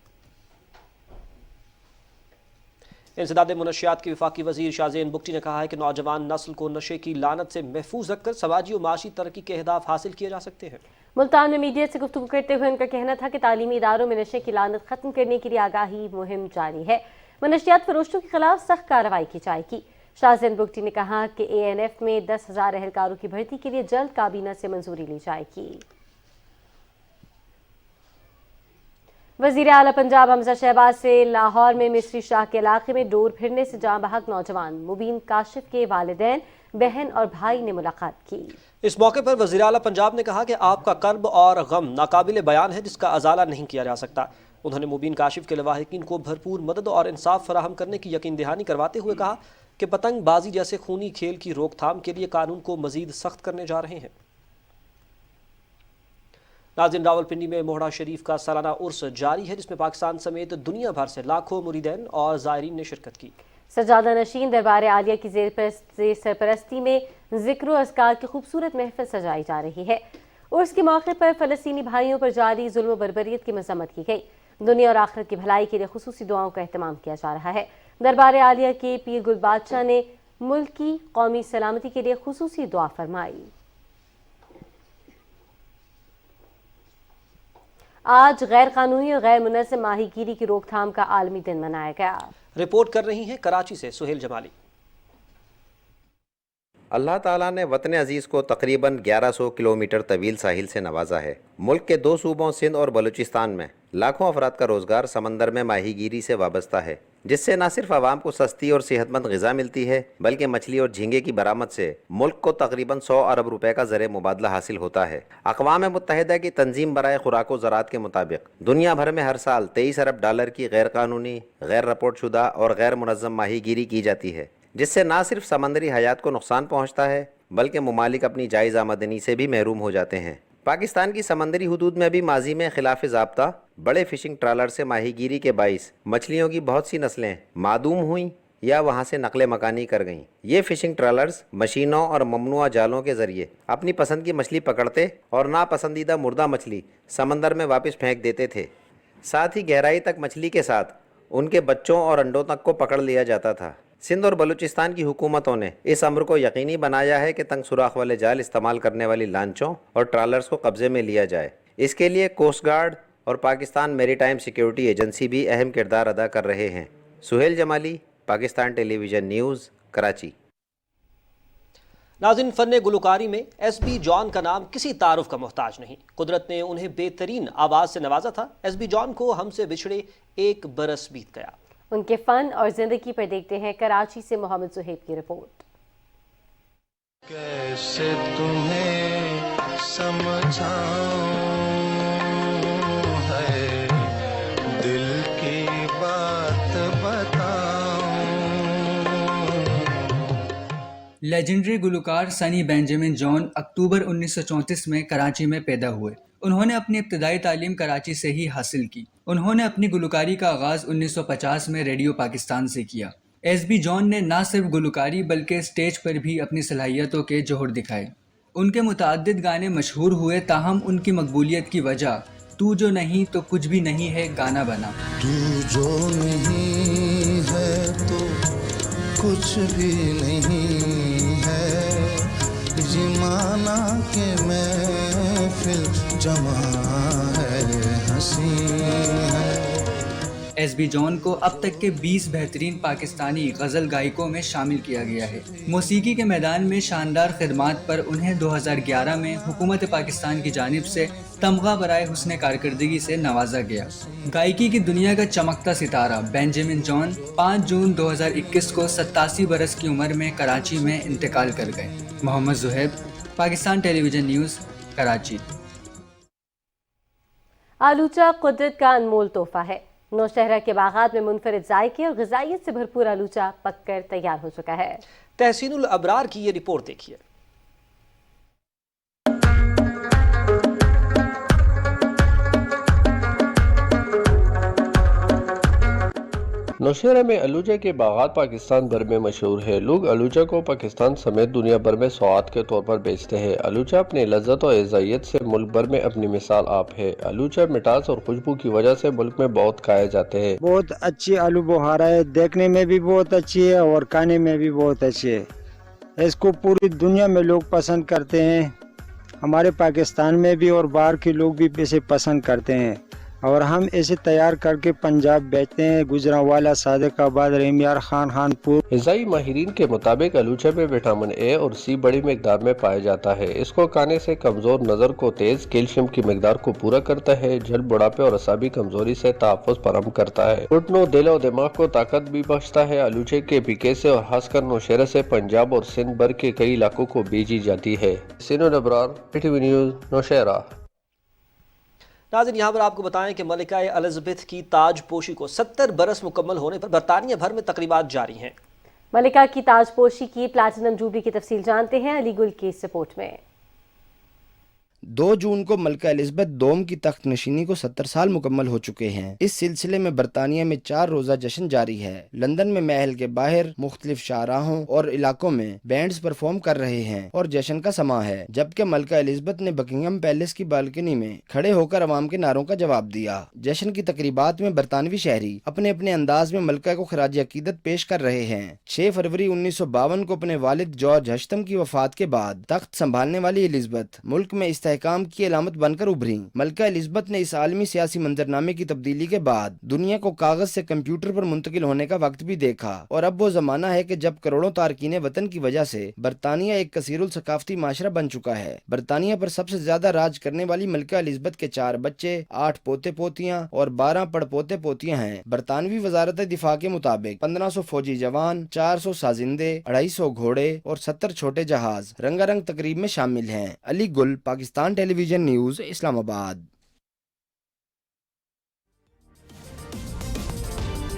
इंसदाद मुनशियात के वफाकी वज़ीर शाहज़ेन बुगटी ने कहा है कि नौजवान नस्ल को नशे की लानत से महफूज रखकर समाजी और माशी तरक्की के अहदाफ हासिल किए जा सकते हैं। मुल्तान में मीडिया से गुफ्तगू करते हुए उनका कहना था कि तालीमी इदारों में नशे की लानत खत्म करने के लिए आगाही मुहिम जारी है। मनशियात फरोशों के खिलाफ सख्त कार्रवाई की जाएगी। शाहज़ेन बुगटी ने कहा कि ANF में 10,000 एहलकारों की भर्ती के लिए जल्द काबीना से मंजूरी ली जाएगी। वज़ीर आला पंजाब हमजा शहबाज से लाहौर में मिस्री शाह के इलाके में डोर फिरने से जाँ बहक नौजवान मुबीन काशिफ के वालिदैन, बहन और भाई ने मुलाकात की। इस मौके पर वज़ीर आला पंजाब ने कहा कि आपका कर्ब और गम नाकाबिले बयान है जिसका अजाला नहीं किया जा सकता। उन्होंने मुबीन काशिफ के लवाहिकीन को भरपूर मदद और इंसाफ फराहम करने की यकीन दहानी करवाते हुए कहा कि पतंगबाजी जैसे खूनी खेल की रोकथाम के लिए कानून को मजीद सख्त करने जा रहे हैं। नाज़रीन, रावलपिंडी में मोहड़ा शरीफ का सालाना उर्स जारी है जिसमें पाकिस्तान समेत दुनिया भर से लाखों मुरीदैन और ज़ायरीन ने शिरकत की। सजादा नशीन दरबार आलिया की सरपरस्ती में ज़िक्र और अज़कार की खूबसूरत महफिल सजाई जा रही है। उर्स के मौके पर फ़लस्तीनी भाइयों पर जारी जुल्म व बर्बरियत की मज़म्मत की गई। दुनिया और आखिरत की भलाई के लिए खुसूसी दुआओं का एहतमाम किया जा रहा है। दरबार आलिया के पीर गुल बादशाह ने मुल्क की कौमी सलामती के लिए खुसूसी दुआ फरमाई। आज गैर कानूनी और गैर मुनज़्ज़म माहीगीरी की रोकथाम का आलमी दिन मनाया गया। रिपोर्ट कर रही हैं कराची से सुहेल जमाली। اللہ تعالیٰ نے وطن عزیز کو تقریباً 1100 کلومیٹر طویل ساحل سے نوازا ہے۔ ملک کے 2 صوبوں سندھ اور بلوچستان میں لاکھوں افراد کا روزگار سمندر میں ماہی گیری سے وابستہ ہے، جس سے نہ صرف عوام کو سستی اور صحت مند غذا ملتی ہے بلکہ مچھلی اور جھینگے کی برآمد سے ملک کو تقریباً 100 ارب روپے کا زر مبادلہ حاصل ہوتا ہے۔ اقوام متحدہ کی تنظیم برائے خوراک و زراعت کے مطابق دنیا بھر میں ہر سال 23 ارب ڈالر کی غیر قانونی، غیر رپورٹ شدہ اور غیر منظم ماہی گیری کی جاتی ہے، جس سے نہ صرف سمندری حیات کو نقصان پہنچتا ہے بلکہ ممالک اپنی جائز آمدنی سے بھی محروم ہو جاتے ہیں۔ پاکستان کی سمندری حدود میں بھی ماضی میں خلاف ضابطہ بڑے فشنگ ٹرالر سے ماہی گیری کے باعث مچھلیوں کی بہت سی نسلیں معدوم ہوئیں یا وہاں سے نقل مکانی کر گئیں۔ یہ فشنگ ٹرالرز مشینوں اور ممنوعہ جالوں کے ذریعے اپنی پسند کی مچھلی پکڑتے اور ناپسندیدہ مردہ مچھلی سمندر میں واپس پھینک دیتے تھے۔ ساتھ ہی گہرائی تک مچھلی کے ساتھ ان کے بچوں اور انڈوں تک کو پکڑ لیا جاتا تھا۔ سندھ اور بلوچستان کی حکومتوں نے اس امر کو یقینی بنایا ہے کہ تنگ سوراخ والے جال استعمال کرنے والی لانچوں اور ٹرالرز کو قبضے میں لیا جائے۔ اس کے لیے کوسٹ گارڈ اور پاکستان میری ٹائم سیکیورٹی ایجنسی بھی اہم کردار ادا کر رہے ہیں۔ سہیل جمالی، پاکستان ٹیلی ویژن نیوز، کراچی۔ ناظرین، فن گلوکاری میں ایس بی جان کا نام کسی تعارف کا محتاج نہیں۔ قدرت نے انہیں بہترین آواز سے نوازا تھا۔ ایس بی جان کو ہم سے بچھڑے 1 برس بیت گیا۔ ان کے فن اور زندگی پر دیکھتے ہیں کراچی سے محمد زہیب کی رپورٹ۔ کیسے تمہیں سمجھاؤں ہے دل کی بات بتاؤں۔ لیجنڈری گلوکار سنی بینجامن جان اکتوبر 1934 میں کراچی میں پیدا ہوئے۔ انہوں نے اپنی ابتدائی تعلیم کراچی سے ہی حاصل کی۔ انہوں نے اپنی گلوکاری کا آغاز 1950 میں ریڈیو پاکستان سے کیا۔ ایس بی جان نے نہ صرف گلوکاری بلکہ اسٹیج پر بھی اپنی صلاحیتوں کے جوہر دکھائے۔ ان کے متعدد گانے مشہور ہوئے، تاہم ان کی مقبولیت کی وجہ تو جو نہیں تو کچھ بھی نہیں ہے گانا بنا۔ تو جو نہیں ہے تو کچھ بھی نہیں ہے، یہ مانا کہ محفل جمع ہے، ہنسی ہے۔ ایس بی جان کو اب تک کے 20 بہترین پاکستانی غزل گائکوں میں شامل کیا گیا ہے۔ موسیقی کے میدان میں شاندار خدمات پر انہیں 2011 میں حکومت پاکستان کی جانب سے تمغہ برائے حسن کارکردگی سے نوازا گیا۔ گائکی کی دنیا کا چمکتا ستارہ بینجامن جان 5 جون 2021 کو 87 برس کی عمر میں کراچی میں انتقال کر گئے۔ محمد زہیب، پاکستان ٹیلی ویژن نیوز، کراچی۔ آلوچہ قدرت کا انمول تحفہ ہے۔ نوشہرہ کے باغات میں منفرد ذائقے اور غذائیت سے بھرپور آلوچہ پک کر تیار ہو چکا ہے۔ تحسین الابرار کی یہ رپورٹ دیکھیے۔ نوشہرہ میں آلوچہ کے باغات پاکستان بھر میں مشہور ہے۔ لوگ آلوچہ کو پاکستان سمیت دنیا بھر میں سوغات کے طور پر بیچتے ہیں۔ آلوچہ اپنی لذت اور غذائیت سے ملک بھر میں اپنی مثال آپ ہے۔ آلوچہ مٹاس اور خوشبو کی وجہ سے ملک میں بہت کھائے جاتے ہیں۔ بہت اچھی آلو بخارا ہے، دیکھنے میں بھی بہت اچھی ہے اور کھانے میں بھی بہت اچھی ہے۔ اس کو پوری دنیا میں لوگ پسند کرتے ہیں، ہمارے پاکستان میں بھی اور باہر کے لوگ بھی اسے پسند کرتے ہیں، اور ہم اسے تیار کر کے پنجاب بیچتے ہیں، گجرانوالہ، صادق آباد، ریمیار خان، خانپور۔ غذائی ماہرین کے مطابق آلوچہ میں وٹامن اے اور سی بڑی مقدار میں پایا جاتا ہے۔ اس کو کھانے سے کمزور نظر کو تیز، کیلشیم کی مقدار کو پورا کرتا ہے، جلد بڑھاپے اور اعصابی کمزوری سے تحفظ فراہم کرتا ہے، گھٹنوں، دل اور دماغ کو طاقت بھی بخشتا ہے۔ آلوچے کے پیکے سے اور خاص کر نوشہرہ سے پنجاب اور سندھ بھر کے کئی علاقوں کو بھیجی جاتی ہے۔ Tehseen ul Abrar, P T V news, Nowshera. ناظرین، یہاں پر آپ کو بتائیں کہ ملکہ الزبتھ کی تاج پوشی کو 70 برس مکمل ہونے پر برطانیہ بھر میں تقریبات جاری ہیں۔ ملکہ کی تاج پوشی کی پلاٹینم جوبلی کی تفصیل جانتے ہیں علی گل کی اس رپورٹ میں۔ 2 جون کو ملکہ الزبتھ دوم کی تخت نشینی کو 70 سال مکمل ہو چکے ہیں۔ اس سلسلے میں برطانیہ میں 4 روزہ جشن جاری ہے۔ لندن میں محل کے باہر مختلف شاہراہوں اور علاقوں میں بینڈز پرفارم کر رہے ہیں اور جشن کا سماں ہے، جبکہ ملکہ الزبتھ نے بکنگھم پیلس کی بالکنی میں کھڑے ہو کر عوام کے نعروں کا جواب دیا۔ جشن کی تقریبات میں برطانوی شہری اپنے اپنے انداز میں ملکہ کو خراج عقیدت پیش کر رہے ہیں۔ 6 فروری 1952 کو اپنے والد جارج ہشتم کی وفات کے بعد تخت سنبھالنے والی الزبتھ ملک میں اس استحकाम की अलामत बनकर उभरी। मलका एलिज़ाबेथ ने इस आलमी सियासी मंजरनामे की तब्दीली के बाद दुनिया को कागज से कंप्यूटर पर मुंतकिल होने का वक्त भी देखा, और अब वो जमाना है कि जब करोड़ों तारकीन वतन की वजह से बरतानिया एक कसीरुल सकाफती माशरा बन चुका है। बरतानिया पर सबसे ज्यादा राज करने वाली मलका एलिज़ाबेथ के 4 बच्चे, 8 पोते पोतियां और 12 पड़पोते पोतियां हैं। बरतानवी वजारत दिफा के मुताबिक 1500 फौजी जवान, 400 साजिंदे, 250 घोड़े और 70 छोटे जहाज रंगारंग तकरीब में शामिल हैं। अली गुल, पाकिस्तान टेलीविजन न्यूज, इस्लामाबाद।